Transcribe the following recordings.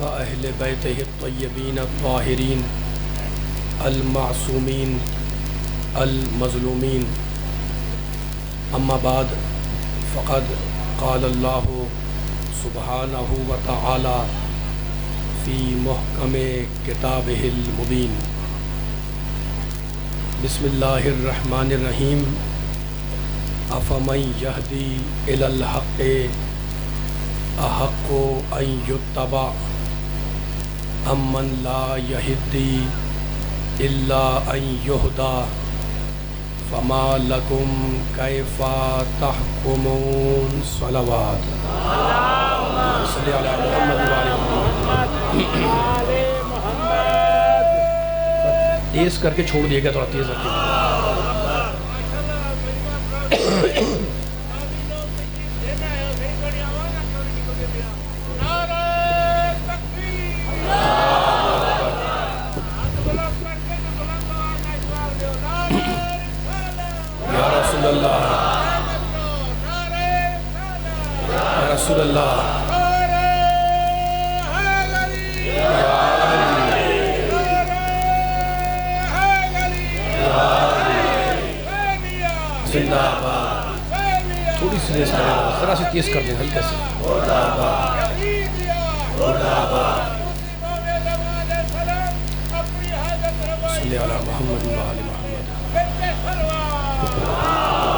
وأهل بيته الطيبين الطاهرين المعصومين المظلومين أما بعد فقد قال الله سبحانه وتعالى في محكم كتابه المبين بسم الله الرحمن الرحيم أفمن يهدي إلى الحق أحق أن يتبع أمن لا يهدي إلا أن يهدى فما لكم كيف تحكمون صلوات صلی علی محمد وعلی محمد تیز کر کے چھوڑ دیے گا تھوڑا تیز رکھیے یا رسول اللہ یا رسول اللہ زندہ آباد تھوڑی سی ریس کریں ذرا سی تیز کر دیں ہلکے سے مردہ آباد مردہ آباد صلی علی محمد وعلی محمد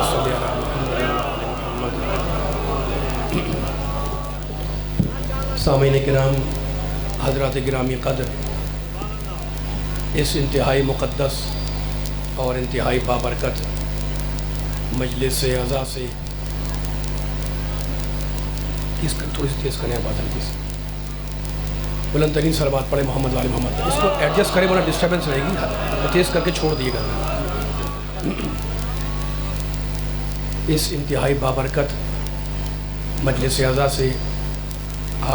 صلی علی محمد وعلی محمد سامعین کرام حضرات گرامی قدر اس انتہائی مقدس اور انتہائی بابرکت مجلس اعزا سے تھوڑی سی تیز کریں بات ہلکی سے بلند ترین صلوات پڑھیں محمد وعلی محمد اس کو ایڈجسٹ کریں ورنہ ڈسٹربنس رہے گی تو تیز کر کے چھوڑ دیے گا اس انتہائی بابرکت مجلس اعزا سے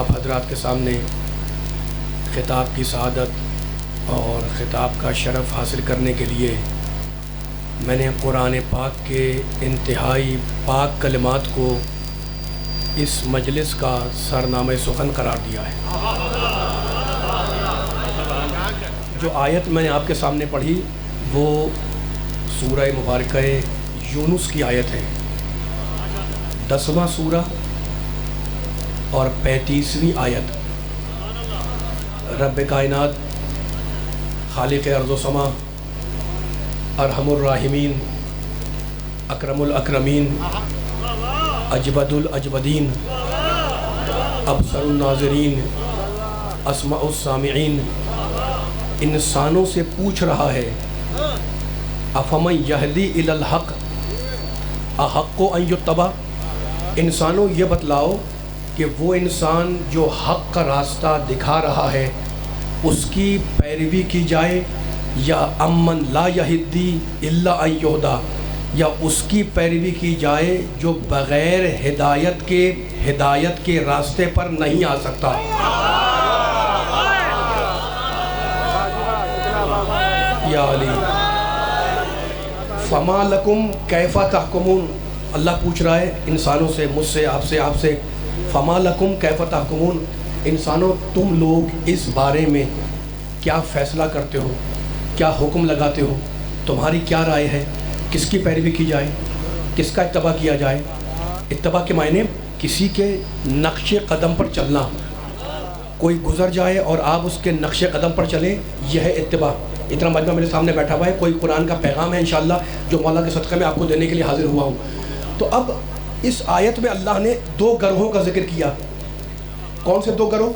آپ حضرات کے سامنے خطاب کی سعادت اور خطاب کا شرف حاصل کرنے کے لیے میں نے قرآن پاک کے انتہائی پاک کلمات کو اس مجلس کا سرنامہ سخن قرار دیا ہے۔ جو آیت میں نے آپ کے سامنے پڑھی وہ سورہ مبارکہ یونس کی آیت ہے، 10واں سورہ اور 35ویں آیت۔ رب کائنات خالق ارض و سما ارحم الراحمین اکرم الاکرمین اجبد الاجبدین ابصر الناظرین اسمع السامعین انسانوں سے پوچھ رہا ہے افمن یہدی الی الحق احق ان یتبع، انسانوں یہ بتلاؤ کہ وہ انسان جو حق کا راستہ دکھا رہا ہے اس کی پیروی کی جائے، یا امن لا یہدی الا ان یہدی، یا اس کی پیروی کی جائے جو بغیر ہدایت کے راستے پر نہیں آ سکتا۔ یا علی فما لکم کیف تحکمون، اللہ پوچھ رہا ہے انسانوں سے، مجھ سے، آپ سے فما لکم کیف تحکمون، انسانوں تم لوگ اس بارے میں کیا فیصلہ کرتے ہو، کیا حکم لگاتے ہو، تمہاری کیا رائے ہے، کس کی پیروی کی جائے، کس کا اتباع کیا جائے؟ اتباع کے معنی کسی کے نقش قدم پر چلنا، کوئی گزر جائے اور آپ اس کے نقش قدم پر چلیں، یہ ہے اتباع۔ اتنا مجمع میرے سامنے بیٹھا ہوا ہے، کوئی قرآن کا پیغام ہے انشاءاللہ جو مولا کے صدقے میں آپ کو دینے کے لیے حاضر ہوا ہوں۔ تو اب اس آیت میں اللہ نے 2 گروہوں کا ذکر کیا۔ کون سے 2 گروہ؟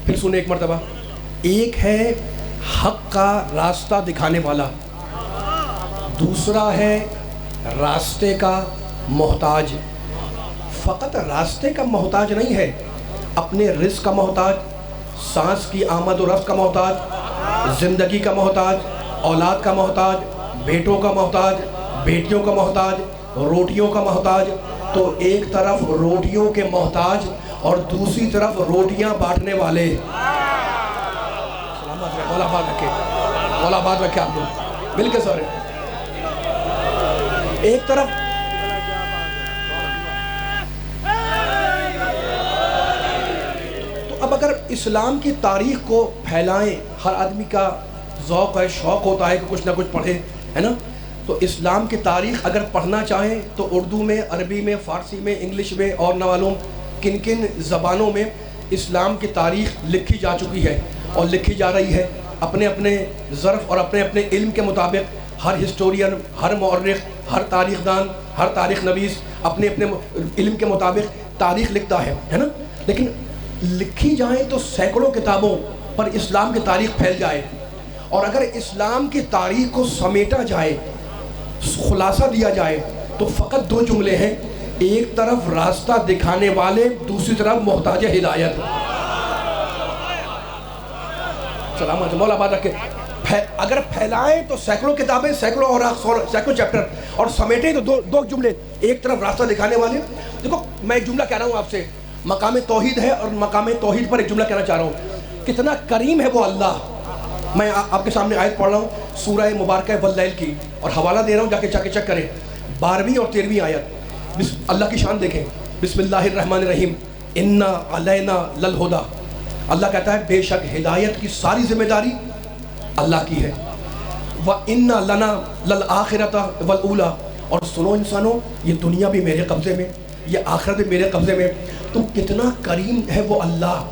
پھر سنیں ایک مرتبہ۔ ایک ہے حق کا راستہ دکھانے والا، دوسرا ہے راستے کا محتاج۔ فقط راستے کا محتاج نہیں ہے، اپنے رزق کا محتاج، سانس کی آمد و رفت کا محتاج، زندگی کا محتاج، اولاد کا محتاج، بیٹوں کا محتاج، بیٹیوں کا محتاج، روٹیوں کا محتاج۔ تو ایک طرف روٹیوں کے محتاج اور دوسری طرف روٹیاں بانٹنے والے۔ مولا آباد رکھے آپ لوگ مل کے سارے۔ ایک طرف تو اب اگر اسلام کی تاریخ کو پھیلائیں، ہر آدمی کا ذوق ہے، شوق ہوتا ہے کہ کچھ نہ کچھ پڑھے، ہے نا؟ تو اسلام کی تاریخ اگر پڑھنا چاہیں تو اردو میں، عربی میں، فارسی میں، انگلش میں اور نہ معلوم کن کن زبانوں میں اسلام کی تاریخ لکھی جا چکی ہے اور لکھی جا رہی ہے، اپنے اپنے ظرف اور اپنے اپنے علم کے مطابق۔ ہر ہسٹورین، ہر مورخ، ہر تاریخ دان، ہر تاریخ نویس اپنے اپنے علم کے مطابق تاریخ لکھتا ہے نا؟ لیکن لکھی جائیں تو سینکڑوں کتابوں پر اسلام کی تاریخ پھیل جائے، اور اگر اسلام کی تاریخ کو سمیٹا جائے، خلاصہ دیا جائے، تو فقط دو جملے ہیں، ایک طرف راستہ دکھانے والے، دوسری طرف محتاج ہدایت۔ سلامت مولا آباد رکھے۔ اگر پھیلائیں تو سینکڑوں کتابیں، سینکڑوں اور سینکڑوں چیپٹر، اور سمیٹیں تو دو جملے، ایک طرف راستہ دکھانے والے۔ دیکھو میں ایک جملہ کہہ رہا ہوں آپ سے، مقام توحید ہے، اور مقام توحید پر ایک جملہ کہنا چاہ رہا ہوں، کتنا کریم ہے وہ اللہ۔ میں آپ کے سامنے آیت پڑھ رہا ہوں سورہ مبارکہ واللیل کی، اور حوالہ دے رہا ہوں، جا کے چیک کریں، 12ویں اور 13ویں آیت۔ اللہ کی شان دیکھیں، بسم اللہ الرحمن الرحیم، انا علینا للہدی۔ اللہ کہتا ہے بے شک ہدایت کی ساری ذمہ داری اللہ کی ہے، وَإِنَّ لَنَا لَلْآخِرَةَ وَالْأُولَى۔ اور سنو انسانوں، یہ دنیا بھی میرے قبضے میں، یہ آخرت بھی میرے قبضے میں۔ تو کتنا کریم ہے وہ اللہ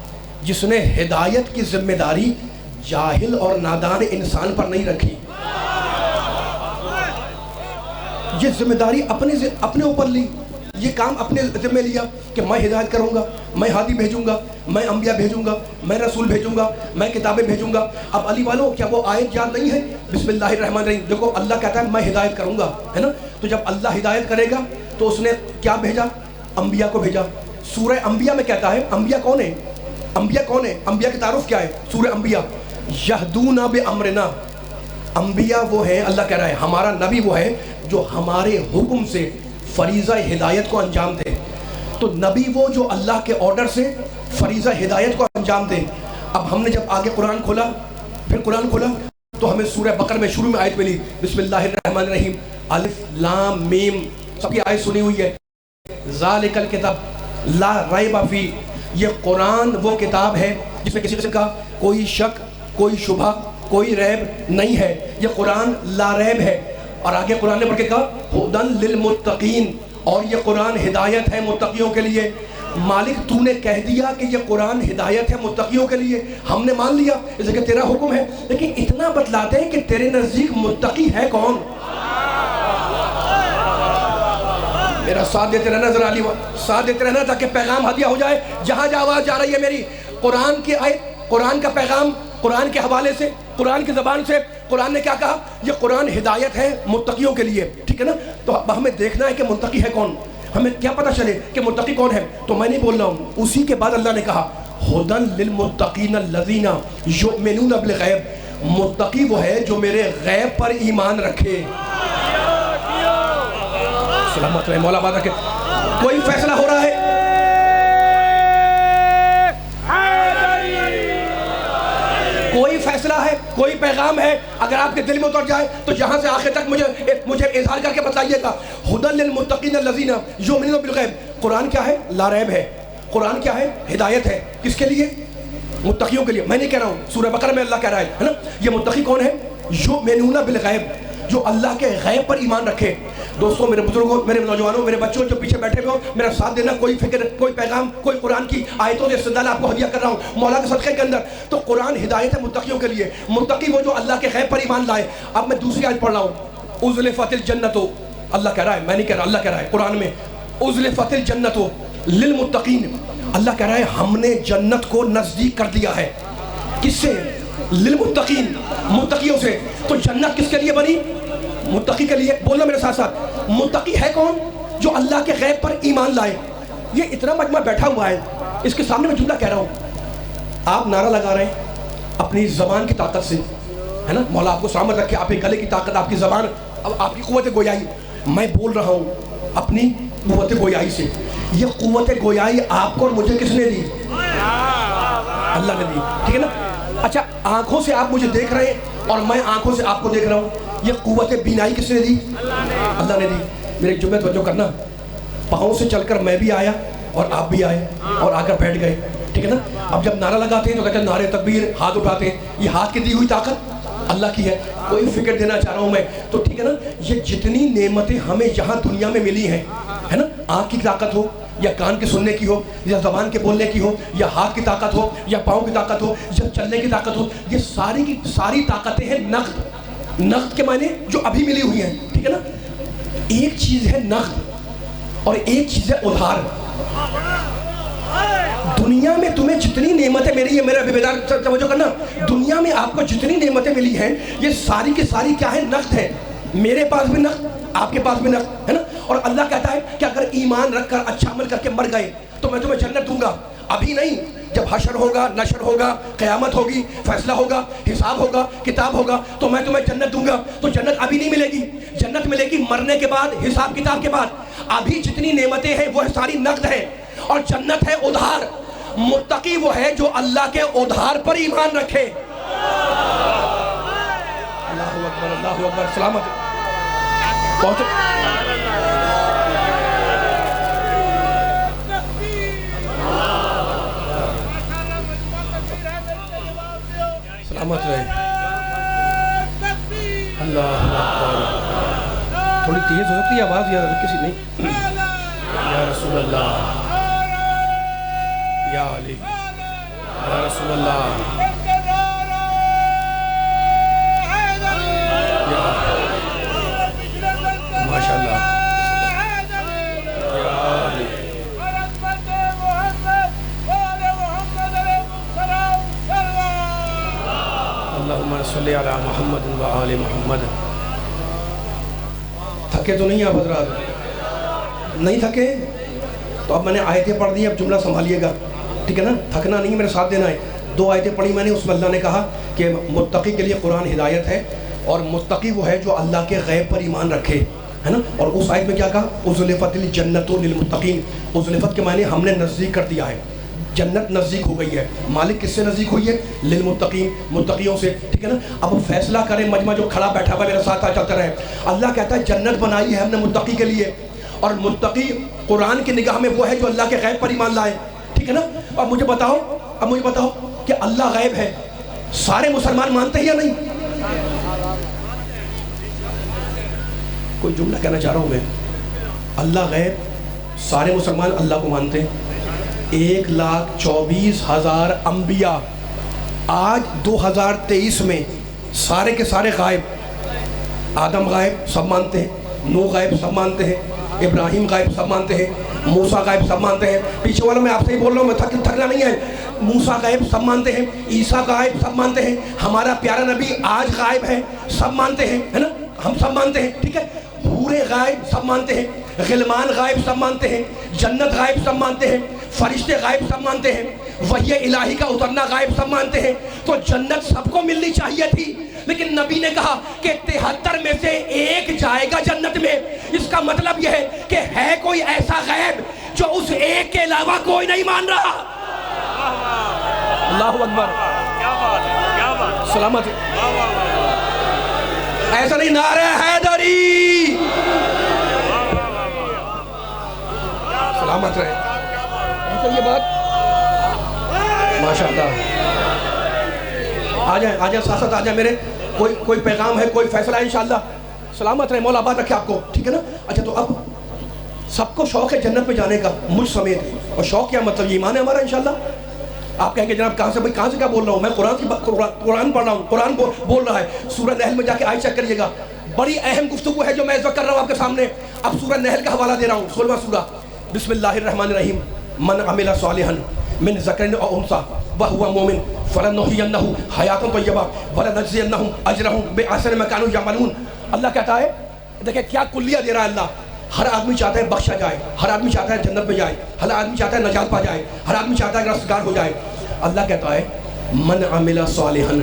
جس نے ہدایت کی ذمہ داری جاہل اور نادان انسان پر نہیں رکھی، یہ ذمہ داری اپنے اوپر لی، یہ کام اپنے ذمہ لیا کہ میں ہدایت کروں گا، میں ہادی بھیجوں گا، میں انبیاء بھیجوں گا، میں رسول بھیجوں گا، میں کتابیں بھیجوں گا۔ اب علی والوں کیا وہ آیت یاد نہیں ہے؟ بسم اللہ الرحمن الرحیم، دیکھو اللہ کہتا ہے میں ہدایت کروں گا، ہے نا؟ تو جب اللہ ہدایت کرے گا تو اس نے کیا بھیجا؟ انبیاء کو بھیجا۔ سورہ انبیاء میں کہتا ہے انبیاء کون ہیں؟ انبیاء کون ہیں؟ انبیاء کی تعارف کیا ہے؟ سورہ انبیاء، یہدون بامرنا، انبیاء وہ ہیں، اللہ کہہ رہا ہے ہمارا نبی وہ ہے جو ہمارے حکم سے فریضہ ہدایت کو انجام دے۔ تو نبی وہ جو اللہ کے آرڈر سے فریضہ ہدایت کو انجام دے۔ اب ہم نے جب آگے قرآن کھولا، پھر قرآن کھولا تو ہمیں سورہ بقرہ میں شروع میں آیت ملی، بسم اللہ الرحمن الرحیم، الف لام میم، سب کی آیت سنی ہوئی ہے، ذالک الکتاب لا ریب فیہ، یہ قرآن وہ کتاب ہے جس میں کسی قسم کا کوئی شک، کوئی شبہ، کوئی ریب نہیں ہے، یہ قرآن لا ریب ہے۔ اور آگے قرآن نے پڑھ کے کہا ہدی للمتقین، اور یہ قرآن ہدایت ہے متقیوں کے لیے۔ مالک تو نے کہہ دیا کہ یہ قرآن ہدایت ہے متقیوں کے لیے، ہم نے مان لیا اس لیے کہ تیرا حکم ہے، لیکن اتنا بتلاتے ہیں کہ تیرے نزدیک متقی ہے کون؟ میرا ساتھ دیتے رہنا، ذرا علی ساتھ دیتے رہنا تاکہ پیغام ہدیہ ہو جائے۔ جہاں جہاں آواز جا رہی ہے میری، قرآن کی آیت، قرآن کا پیغام، قرآن کے حوالے سے، قرآن کی زبان سے، قرآن نے کیا کہا؟ یہ قرآن ہدایت ہے متقیوں کے لیے، ٹھیک ہے نا؟ تو اب ہمیں دیکھنا ہے کہ متقی ہے کون، ہمیں کیا پتہ چلے کہ متقی کون ہے؟ تو میں نہیں بول رہا ہوں، اسی کے بعد اللہ نے کہا ہدی للمتقین الذین یؤمنون بالغیب، متقی وہ ہے جو میرے غیب پر ایمان رکھے۔ سلامت رہے مولا آباد رکھے۔ کوئی فیصلہ ہو رہا ہے، کوئی فیصلہ ہے، کوئی پیغام ہے، اگر آپ کے دل میں اتر جائے تو یہاں سے آخر تک مجھے اظہار کر کے بتائیے گا۔ ہدی للمتقین الذین یؤمنون بالغیب، قرآن کیا ہے؟ لا ریب ہے۔ قرآن کیا ہے؟ ہدایت ہے۔ کس کے لیے؟ متقیوں کے لیے۔ میں نہیں کہہ رہا ہوں، سورہ بقرہ میں اللہ کہہ رہا ہے نا، یہ متقی کون ہے؟ یؤمنون بالغیب، جو اللہ کے غیب پر ایمان رکھے۔ دوستوں، میرے بزرگوں، میرے نوجوانوں، میرے بچوں جو پیچھے بیٹھے ہوئے ہو، میرا ساتھ دینا، کوئی فکر، کوئی پیغام، کوئی قرآن کی آیتوں سے استدلال آپ کو ہدیہ کر رہا ہوں مولا کے صدقے کے اندر۔ تو قرآن ہدایت ہے متقیوں کے لیے، متقی وہ جو اللہ کے غیب پر ایمان لائے۔ اب میں دوسری آیت پڑھ رہا ہوں، ازلفت الجنت، اللہ کہہ رہا ہے، میں نہیں کہہ رہا، اللہ کہہ رہا ہے قرآن میں، ازلفت الجنت للمتقین، اللہ کہہ رہا ہے ہم نے جنت کو نزدیک کر دیا ہے۔ کس سے؟ للمتقین، متقیوں سے۔ تو جنت کس کے لیے بنی؟ متقی کے لیے۔ بولنا میرے ساتھ ساتھ، متقی ہے کون؟ جو اللہ کے غیب پر ایمان لائے۔ یہ اتنا مجمع بیٹھا ہوا ہے، اس کے سامنے میں جملہ کہہ رہا ہوں، آپ نعرہ لگا رہے ہیں اپنی زبان کی طاقت سے، ہے نا؟ مولا آپ کو سلامت رکھے، آپ کے گلے کی طاقت، آپ کی زبان، آپ کی قوت گویائی۔ میں بول رہا ہوں اپنی قوت گویائی سے۔ یہ قوت گویائی آپ کو اور مجھے کس نے دی؟ اللہ نے دی، ٹھیک ہے نا؟ اچھا، آنکھوں سے آپ مجھے دیکھ رہے ہیں اور میں آنکھوں سے آپ کو دیکھ رہا ہوں، یہ قوت بینائی کس نے دی؟ اللہ نے دی۔ میرے جملے توجہ کرنا، پاؤں سے چل کر میں بھی آیا اور آپ بھی آئے اور آ کر بیٹھ گئے۔ ٹھیک ہے نا. اب جب نعرہ لگاتے ہیں تو کہتے ہیں نعرے تکبیر، ہاتھ اٹھاتے ہیں. یہ ہاتھ کی دی ہوئی طاقت اللہ کی ہے. کوئی فکر دینا چاہ رہا ہوں میں تو ٹھیک ہے نا. یہ جتنی نعمتیں ہمیں یہاں دنیا میں ملی ہیں ہے نا، آنکھ کی طاقت ہو یا کان کے سننے کی ہو یا زبان کے بولنے کی ہو یا ہاتھ کی طاقت ہو یا پاؤں کی طاقت ہو یا چلنے کی طاقت ہو، یہ ساری کی ساری طاقتیں ہیں نقد. نقد کے معنی جو ابھی ملی ہوئی ہیں. ٹھیک ہے نا. ایک چیز ہے نقد اور ایک چیز ہے ادھار. دنیا میں تمہیں جتنی نعمتیں ملی ہیں، میرا بیدار توجہ کرنا، دنیا میں آپ کو جتنی نعمتیں ملی ہیں یہ ساری کی ساری کیا ہے؟ نقد ہے. میرے پاس بھی نقد، آپ کے پاس بھی نقد ہے نا. اور اللہ کہتا ہے کہ اگر ایمان رکھ کر اچھا عمل کر کے مر گئے تو میں تمہیں جنت دوں گا. ابھی نہیں، جب حشر ہوگا، نشر ہوگا، قیامت ہوگی، فیصلہ ہوگا، حساب ہوگا، کتاب ہوگا تو میں تمہیں جنت دوں گا. تو جنت ابھی نہیں ملے گی، جنت ملے گی مرنے کے بعد، حساب کتاب کے بعد. ابھی جتنی نعمتیں ہیں وہ ساری نقد ہیں اور جنت ہے ادھار. متقی وہ ہے جو اللہ کے ادھار پر ایمان رکھے. اللہ اکبر، اللہ اکبر. سلامت بہت سلامت رہے. اللہ اکبر. تھوڑی تیز ہو سکتی ہے آواز یا کسی نہیں؟ یا رسول اللہ، یا علی، یا رسول اللہ، ماشاء اللہ، یا علی. اللہم صلی علی محمد و آل محمد. تھکے تو نہیں آپ حضرات؟ نہیں تھکے تو اب میں نے آیتیں پڑھ دی، اب جملہ سنبھالیے گا. ٹھیک ہے نا. تھکنا نہیں، میرے ساتھ دینا ہے. 2 آیتیں پڑھی میں نے، اس میں اللہ نے کہا کہ متقی کے لیے قرآن ہدایت ہے اور متقی وہ ہے جو اللہ کے غیب پر ایمان رکھے ہے نا. اور اس آیت میں کیا کہا؟ ازلفت الجنت للمتقین. ازلفت کے معنی ہم نے نزدیک کر دیا ہے، جنت نزدیک ہو گئی ہے. مالک کس سے نزدیک ہوئی ہے؟ للمتقین، متقیوں سے. ٹھیک ہے نا. اب فیصلہ کریں مجمع جو کھڑا بیٹھا ہوا میرے ساتھ چلتا رہے. اللہ کہتا ہے جنت بنائی ہے ہم نے متقی کے لیے، اور متقی قرآن کی نگاہ میں وہ ہے جو اللہ کے غیب پر ایمان لائے. ٹھیک ہے نا. اب مجھے بتاؤ کہ اللہ غیب ہے، سارے مسلمان مانتے ہیں یا نہیں؟ کوئی جملہ کہنا چاہ رہا ہوں میں. اللہ غیب، سارے مسلمان اللہ کو مانتے ہیں. 1,24,000 انبیاء آج 2023 میں سارے کے سارے غائب. آدم غائب سب مانتے ہیں، نوح غائب سب مانتے ہیں، ابراہیم غائب سب مانتے ہیں، موسیٰ غائب سب مانتے ہیں. پیچھے والوں میں آپ سے ہی بول رہا ہوں، میں تھکنا نہیں ہے. موسیٰ غائب سب مانتے ہیں، عیسیٰ غائب سب مانتے ہیں، ہمارا پیارا نبی آج غائب ہے سب مانتے ہیں ہے نا. ہم سب مانتے ہیں. ٹھیک ہے. حوریں غائب سب مانتے ہیں، غلمان غائب سب مانتے ہیں، جنت غائب سب مانتے ہیں، فرشتے غائب سب مانتے ہیں، وحی الہی کا اترنا غائب سب مانتے ہیں. تو جنت سب کو ملنی چاہیے تھی، لیکن نبی نے کہا کہ 73 میں سے ایک جائے گا جنت میں. اس کا مطلب یہ ہے کہ ہے کوئی ایسا غیب جو اس ایک کے علاوہ کوئی نہیں مان رہا. اللہ اکبر. سلامت. ایسا نہیں. نعرہ حیدری. سلامت رہے. یہ بات ماشاءاللہ. آ جائیں ساتھ آ جائیں میرے. کوئی پیغام ہے، کوئی فیصلہ ہے انشاءاللہ. سلامت رہے. مولا آباد رکھے آپ کو. ٹھیک ہے نا. اچھا تو اب سب کو شوق ہے جنت میں جانے کا، مجھ سمیت. اور شوق کیا مطلب؟ یہ ایمان ہے ہمارا انشاءاللہ. آپ کہیں گے جناب کہاں سے کیا بول رہا ہوں میں؟ قرآن پڑھ رہا ہوں، قرآن بول رہا ہے. سورہ نحل میں جا کے آیت چیک کریے گا. بڑی اہم گفتگو ہے جو میں اس وقت کر رہا ہوں آپ کے سامنے. اب سورہ نحل کا حوالہ دے رہا ہوں. 16واں سورہ. بسم اللہ الرحمن الرحیم. من عمل صالحا من ذکر او انثى وهو مؤمن فلنحيينه حیاۃ طیبہ ولنجزینهم اجرهم باحسن ما كانوا يعملون. اللہ کہتا ہے، دیکھیں کیا کلیہ دے رہا ہے اللہ. ہر آدمی چاہتا ہے بخشا جائے، ہر آدمی چاہتا ہے جنت میں جائے، ہر آدمی چاہتا ہے نجات پا جائے، ہر آدمی چاہتا ہے رستگار ہو جائے. اللہ کہتا ہے من عمل صالحا،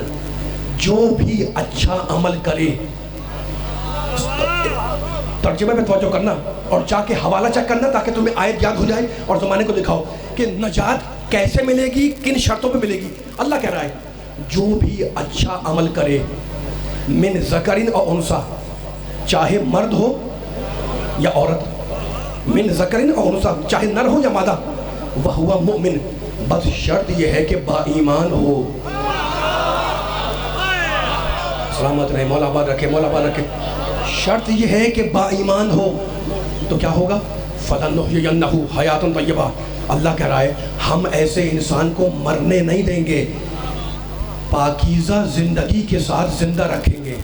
جو بھی اچھا عمل کرے. ترجمے میں توجہ کرنا اور جا کے حوالہ چیک کرنا تاکہ تمہیں آیت یاد ہو جائے اور زمانے کو دکھاؤ کہ نجات کیسے ملے گی، کن شرطوں پہ ملے گی. اللہ کہہ رہا ہے جو بھی اچھا عمل کرے، من ذکر او انثی، چاہے مرد ہو یا عورت، من ذکر او انثی، چاہے نر ہو یا مادہ، وہو مؤمن، بس شرط یہ ہے کہ با ایمان ہو. سلامت رہے، مولا آباد رکھے، مولا آباد رکھے. شرط یہ ہے کہ با ایمان ہو. تو کیا ہوگا؟ فَلَنُحْيِيَنَّهُ حَيَاتًا طَيِّبَةً. اللہ کہہ رہا ہے ہم ایسے انسان کو مرنے نہیں دیں گے، پاکیزہ زندگی کے ساتھ زندہ رکھیں گے.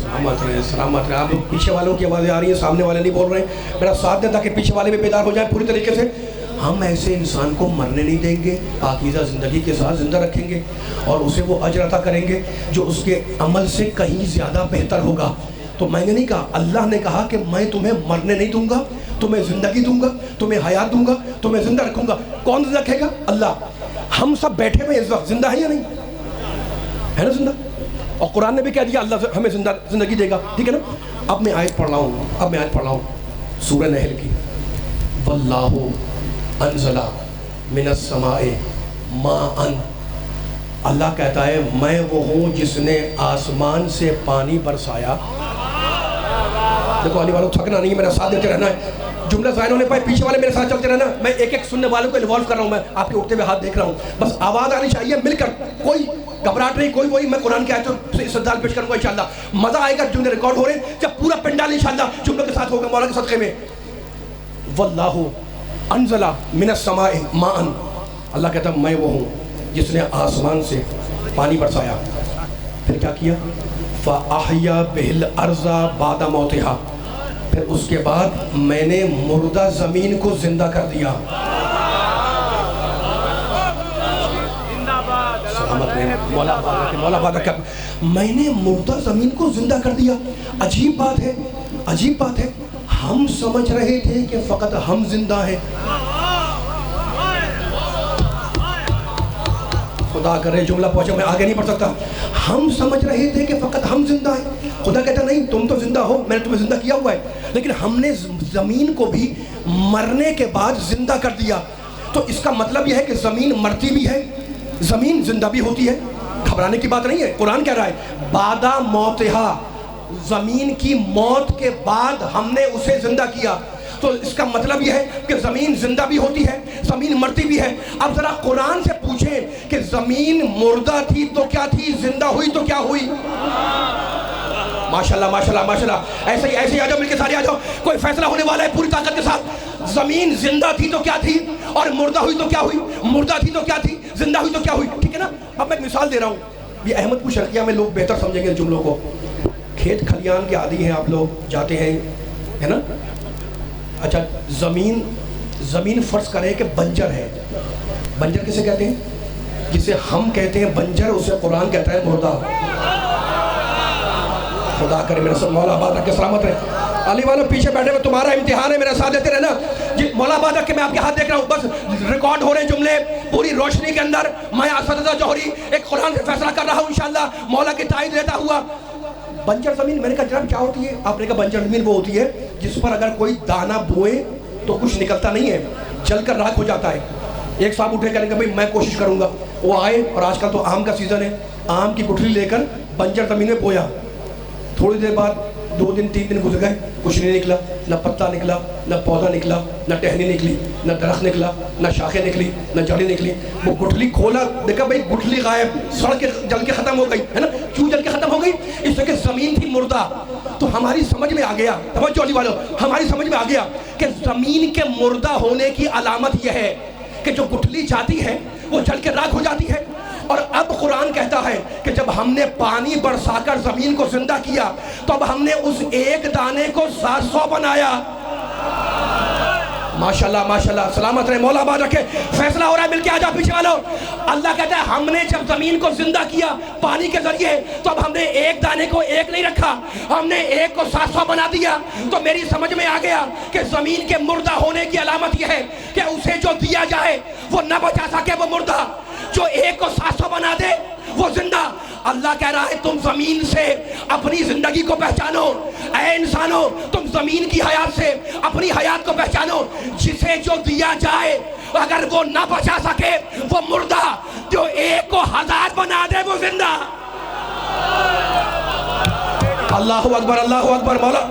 سلامت رہے، سلامت رہے. آپ پیچھے والوں کی آوازیں آ رہی ہیں، سامنے والے نہیں بول رہے ہیں. میرا ساتھ دیں تاکہ پیچھے والے بھی بیدار ہو جائیں پوری طریقے سے. ہم ایسے انسان کو مرنے نہیں دیں گے، پاکیزہ زندگی کے ساتھ زندہ رکھیں گے، اور اسے وہ اجر عطا کریں گے جو اس کے عمل سے کہیں زیادہ بہتر ہوگا. تو میں نے نہیں کہا، اللہ نے کہا کہ میں تمہیں مرنے نہیں دوں گا، تمہیں زندگی دوں گا، تمہیں حیات دوں گا، تمہیں زندہ رکھوں گا. کون زندہ رکھے گا؟ اللہ. ہم سب بیٹھے ہوئے اس وقت زندہ ہیں یا نہیں؟ ہے نا زندہ؟ اور قرآن نے بھی کہہ دیا اللہ ہمیں زندگی دے گا. ٹھیک ہے نا؟ اب میں آیت پڑھ رہا ہوں سورہ نحل کی. واللہ انزل من السماء ماء. اللہ کہتا ہے میں وہ ہوں جس نے آسمان سے پانی برسایا. دیکھو علی والوں تھکنا نہیں ہے، میرا ساتھ دیتے رہنا ہے. جملہ ظاہر ہونے پائے پیچھے والے میرے ساتھ چلتے رہنا. میں ایک ایک سننے والوں کو انوالو کر رہا ہوں، میں آپ کے اٹھتے ہوئے ہاتھ دیکھ رہا ہوں. بس آواز آنی چاہیے مل کر، کوئی گھبراہٹ نہیں، کوئی وہی. میں قرآن کے آیتوں سے استدلال پیش کروں گا انشاءاللہ. مزہ آئے گا جملے ریکارڈ ہو رہے ہیں جب پورا پنڈال انشاءاللہ جملوں کے ساتھ ہوگا مولا کے صدقے میں. واللہ انزل من السماء ماء. اللہ کہتا ہے میں وہ ہوں جس نے آسمان سے پانی برسایا. پھر کیا کیا؟ فَأَحْيَا بِهِ الْأَرْضَ بَعْدَ مَوْتِهَا. پھر اس کے بعد میں نے مردہ زمین کو زندہ کر دیا. مولا بات ہے میں نے مردہ زمین کو زندہ کر دیا. عجیب بات ہے، عجیب بات ہے. ہم سمجھ رہے تھے کہ فقط ہم زندہ ہیں. خدا کرے جملہ پہنچے، میں آگے نہیں پڑھ سکتا. ہم سمجھ رہے تھے کہ فقط ہم زندہ ہیں. خدا کہتا نہیں، تم تو زندہ ہو، میں نے تمہیں زندہ کیا ہوا ہے، لیکن ہم نے زمین کو بھی مرنے کے بعد زندہ کر دیا. تو اس کا مطلب یہ ہے کہ زمین مرتی بھی ہے، زمین زندہ بھی ہوتی ہے. گھبرانے کی بات نہیں ہے. قرآن کہہ رہا ہے بعد موتہا، زمین کی موت کے بعد ہم نے اسے زندہ کیا. تو اس کا مطلب یہ ہے کہ زمین زندہ بھی ہوتی ہے، زمین مرتی بھی ہے. اب ذرا قرآن سے پوچھیں کہ زمین مردہ تھی تو کیا تھی، زندہ ہوئی تو کیا ہوئی؟ ماشاءاللہ ماشاءاللہ ماشاءاللہ. ایسے ہی آ جاؤ، مل کے سارے آ جاؤ. کوئی فیصلہ ہونے والا ہے پوری طاقت کے ساتھ. زمین زندہ تھی تو کیا تھی، اور مردہ ہوئی تو کیا ہوئی؟ مردہ تھی تو کیا تھی، زندہ ہوئی تو کیا ہوئی. ٹھیک ہے نا؟ اب میں ایک مثال دے رہا ہوں. یہ احمد پور شرقیہ میں لوگ بہتر سمجھیں گے جملوں کو. کھیت کھلیان کے عادی ہیں آپ لوگ، جاتے ہیں ہے نا. اچھا زمین فرض کریں کہ بنجر ہے. بنجر کسے کہتے ہیں؟ جسے ہم کہتے ہیں بنجر، اسے قرآن کہتا ہے مردہ. خدا کرے میرا سب مولا آباد رکھ کے سلامت رہے. علی والوں پیچھے بیٹھے ہوئے تمہارا امتحان ہے، میرا ساتھ دیتے رہنا. جی مولا آباد رکھ کے میں آپ کے ہاتھ دیکھ رہا ہوں. بس ریکارڈ ہو رہے ہیں جملے پوری روشنی کے اندر. میں اساتذہ جوہری ایک قرآن سے فیصلہ کر رہا ہوں انشاءاللہ مولا کی تائید لیتا ہوا. بنجر زمین، میں نے کہا جناب کیا ہوتی ہے؟ آپ نے کہا بنجر زمین وہ ہوتی ہے جس پر اگر کوئی دانہ بوئے تو کچھ نکلتا نہیں ہے، جل کر راکھ ہو جاتا ہے. ایک صاحب اٹھے کہنے کہ بھئی میں کوشش کروں گا. وہ آئے اور آج کل تو آم کا سیزن ہے، آم کی گٹھلی لے کر بنجر زمین میں بویا. تھوڑی دیر بعد 2 دن 3 دن گزر گئے، کچھ نہیں نکلا. نہ پتا نکلا، نہ پودا نکلا، نہ ٹہنی نکلی، نہ درخت نکلا، نہ شاخیں نکلی، نہ جڑیں نکلی. وہ گٹھلی کھولا، دیکھا بھئی گٹھلی غائب، سڑ کے جل کے ختم ہو گئی ہے نا. کیوں جل کے ختم ہو گئی؟ اس لیے کہ زمین تھی مردہ. تو ہماری سمجھ میں آ گیا، توجہ علی والوں، ہماری سمجھ میں آ گیا کہ زمین کے مردہ ہونے کی علامت یہ ہے کہ جو گٹھلی جاتی ہے وہ جل کے راکھ ہو جاتی ہے. اور اب قرآن کہتا ہے کہ جب ہم نے پانی برسا کر زمین کو زندہ کیا تو اب ہم نے اس ایک دانے کو 700 بنایا. ماشاءاللہ ماشاءاللہ. سلامت رہے، مولا آباد رکھے. فیصلہ ہو رہا ہے، مل کے آ جاؤ پیچھے والوں. اللہ کہتا ہے ہم نے جب زمین کو زندہ کیا پانی کے ذریعے تو اب ہم نے ایک دانے کو ایک نہیں رکھا، ہم نے ایک کو 700 بنا دیا. تو میری سمجھ میں آ گیا کہ زمین کے مردہ ہونے کی علامت یہ ہے کہ اسے جو دیا جائے وہ نہ بچا سکے وہ مردہ، جو ایک کو 700 بنا دے وہ زندہ. اللہ کہہ رہا ہے تم زمین سے اپنی زندگی کو پہچانو. اے انسانوں، تم زمین کی حیات سے اپنی حیات کو پہچانو. جسے جو دیا جائے اگر وہ نہ بچا سکے وہ مردہ، جو ایک کو 1000 بنا دے وہ زندہ. اللہ اکبر، اللہ اکبر. مولا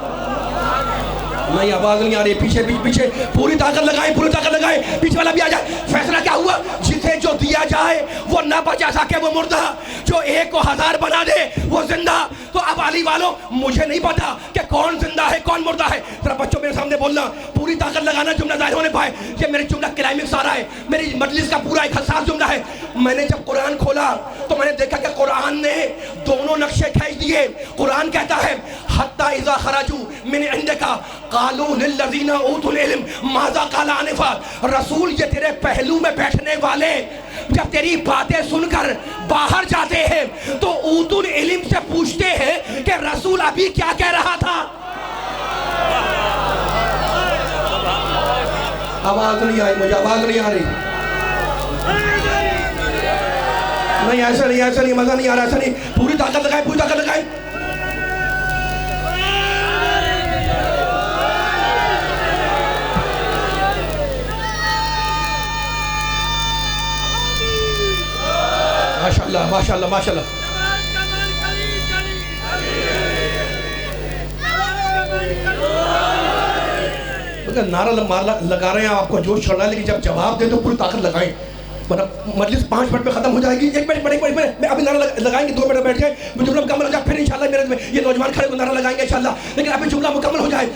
نہیں آواز نہیں آ رہی. پیچھے پیچھے پوری طاقت لگائیں, پوری طاقت لگائیں. پیچھے والا بھی آ جائے. فیصلہ کیا ہوا؟ جسے جو دیا جائے وہ نہ بچا سکے وہ مردہ, جو ایک کو 1000 بنا دے وہ زندہ. تو اب علی والوں مجھے نہیں پتا کہ کون زندہ ہے کون مردہ ہے. ذرا بچوں میرے سامنے بولنا, پوری طاقت لگانا, جملہ ظاہر ہونے پائے. یہ میرے جملہ کلائمیکس آ رہا ہے, میری مجلس کا پورا ایک حساس جملہ ہے. میں نے جب قرآن کھولا تو میں نے دیکھا کہ قرآن نے دونوں نقشے کھینچ دیے. قرآن کہتا ہے حتی اذا خرجوا من عندک قالوا للذین اوتوا العلم ماذا قال آنفا. رسول یہ تیرے پہلو میں بیٹھنے والے جب تیری باتیں سن کر باہر جاتے ہیں تو اوتوا العلم سے پوچھتے ہیں کہ رسول ابھی کیا کہہ رہا تھا. آواز نہیں آئی, مجھے آواز نہیں آ رہی. نہیں ایسا نہیں, ایسا نہیں, مزہ نہیں آ رہا, ایسا نہیں. پوری طاقت لگائیں, پوری طاقت لگائیں. ماشاءاللہ ماشاءاللہ ماشاءاللہ. نعرہ لگا رہے ہیں, آپ کو جوش چڑھ رہا ہے, لیکن جب جواب دیں تو پوری طاقت لگائیں, ورنہ مجلس 5 منٹ میں ختم ہو جائے گی. 1 منٹ میں ابھی نعرہ لگائیں گے, 2 منٹ بیٹھ گئے, جملہ مکمل ہو جائے, پھر انشاءاللہ میرے میں یہ نوجوان کھڑے کو نعرہ لگائیں گے انشاءاللہ. لیکن ابھی جملہ مکمل ہو جائے.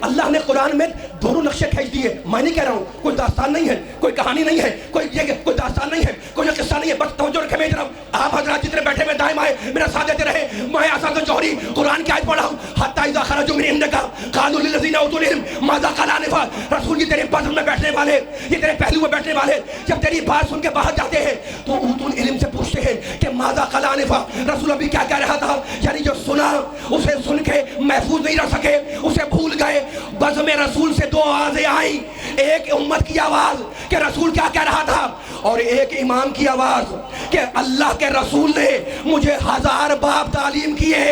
اللہ نے قرآن میں دونوں نقشے کھینچ دیے. میں نہیں کہہ رہا ہوں, کوئی داستان نہیں ہے, کوئی کہانی نہیں ہے, کوئی داستان نہیں ہے, کوئی قصہ نہیں ہے. بس توجہ رکھیں میری طرف. آپ حضرات جتنے بیٹھے ہوئے دائیں بائیں میرا ساتھ دیتے رہے. میں اسد جوہری قرآن کی آیت پڑھ رہا ہوں. حتی اذا خرجوا من عندک قالوا للذین اوتوا العلم ماذا قال آنفا. رسول یہ تیرے بدن میں بیٹھنے والے, یہ تیرے پہلو میں بیٹھنے والے جب تیری بات سن کے باہر جاتے ہیں تو اوتوا العلم سے پوچھتے ہیں کہ ماذا قال آنفا. رسول ابھی کیا کہہ رہا تھا. یعنی جو سنا اسے سن کے محفوظ نہیں رکھ سکے, اسے بھول گئے. بزم رسول سے 2 آوازیں آئیں, ایک امت کی آواز کہ رسول کیا کہہ رہا تھا, اور ایک امام کی آواز کہ اللہ کے رسول نے مجھے 1000 باب تعلیم کیے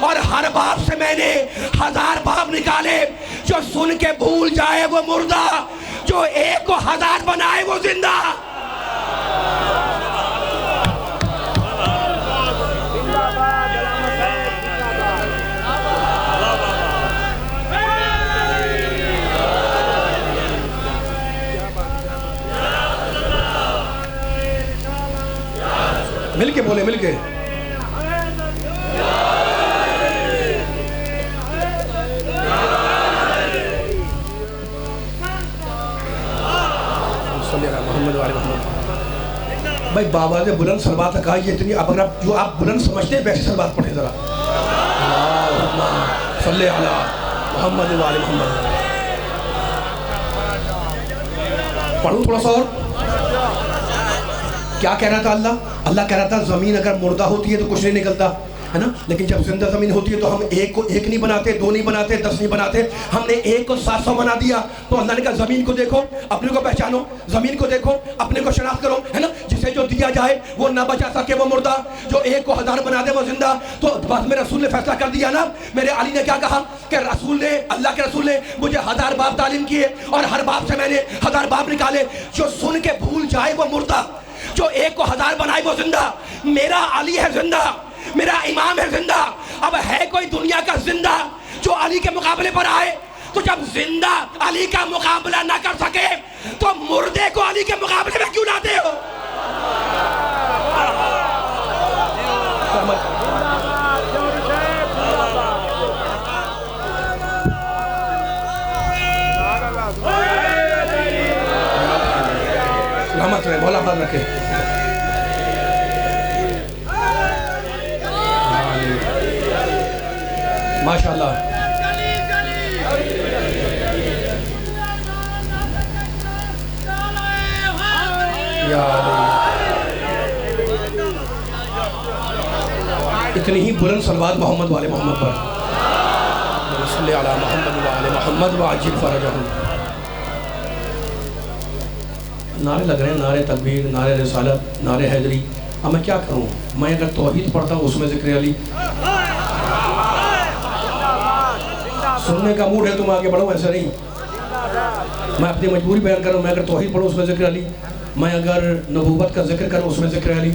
اور ہر باب سے میں نے 1000 باب نکالے. جو سن کے بھول جائے وہ مردہ, جو ایک کو 1000 بنائے وہ زندہ. مل کے بولے, مل کے. محمد والے محمد. بھائی بابا نے بلند سلوات کہا, یہ اتنی, اب اگر جو آپ بلند سمجھتے ہیں ویسے سلوات پڑھیں ذرا. صلی علی محمد والے محمد. پڑھوں تھوڑا سا اور. کیا کہہ رہا تھا اللہ کہہ رہا تھا زمین اگر مردہ ہوتی ہے تو کچھ نہیں نکلتا ہے نا, لیکن جب زندہ زمین ہوتی ہے تو ہم ایک کو ایک نہیں بناتے, 2 نہیں بناتے, 10 نہیں بناتے, ہم نے ایک کو 700 بنا دیا. تو اللہ نے کہا زمین کو دیکھو, اپنے کو پہچانو, زمین کو دیکھو, اپنے کو شناخت کرو, ہے نا. جسے جو دیا جائے وہ نہ بچا سکے وہ مردہ, جو ایک کو 1000 بنا دے وہ زندہ. تو بس میں رسول نے فیصلہ کر دیا نا. میرے علی نے کیا کہا کہ رسول نے, اللہ کے رسول نے مجھے 1000 باب تعلیم کیے اور ہر باب سے میں نے 1000 باب نکالے. جو سن کے بھول جائے وہ مردہ, جو ایک کو 1000 بنائے وہ زندہ. میرا علی ہے زندہ, میرا امام ہے زندہ. اب ہے کوئی دنیا کا زندہ جو علی کے مقابلے پر آئے؟ تو جب زندہ علی کا مقابلہ نہ کر سکے تو مردے کو علی کے مقابلے میں کیوں لاتے ہو؟ سلامت رہے, مولا آباد رکھے. ماشاءاللہ. اتنی ہی بلند صلوات محمد والے محمد پر. صلی علی محمد والے محمد وعجل فرجہم. نعرے لگ رہے ہیں, نعرے تکبیر, نعرے رسالت, نعرے حیدری. اب میں کیا کروں؟ میں اگر توحید پڑھتا ہوں اس میں ذکر علی, سننے کا موڈ ہے تم آگے بڑھو, ایسا نہیں. میں اپنی مجبوری بیان کر رہا ہوں. میں اگر توحید پڑھوں اس میں ذکر علی, میں اگر نبوت کا ذکر کروں اس میں ذکر علی,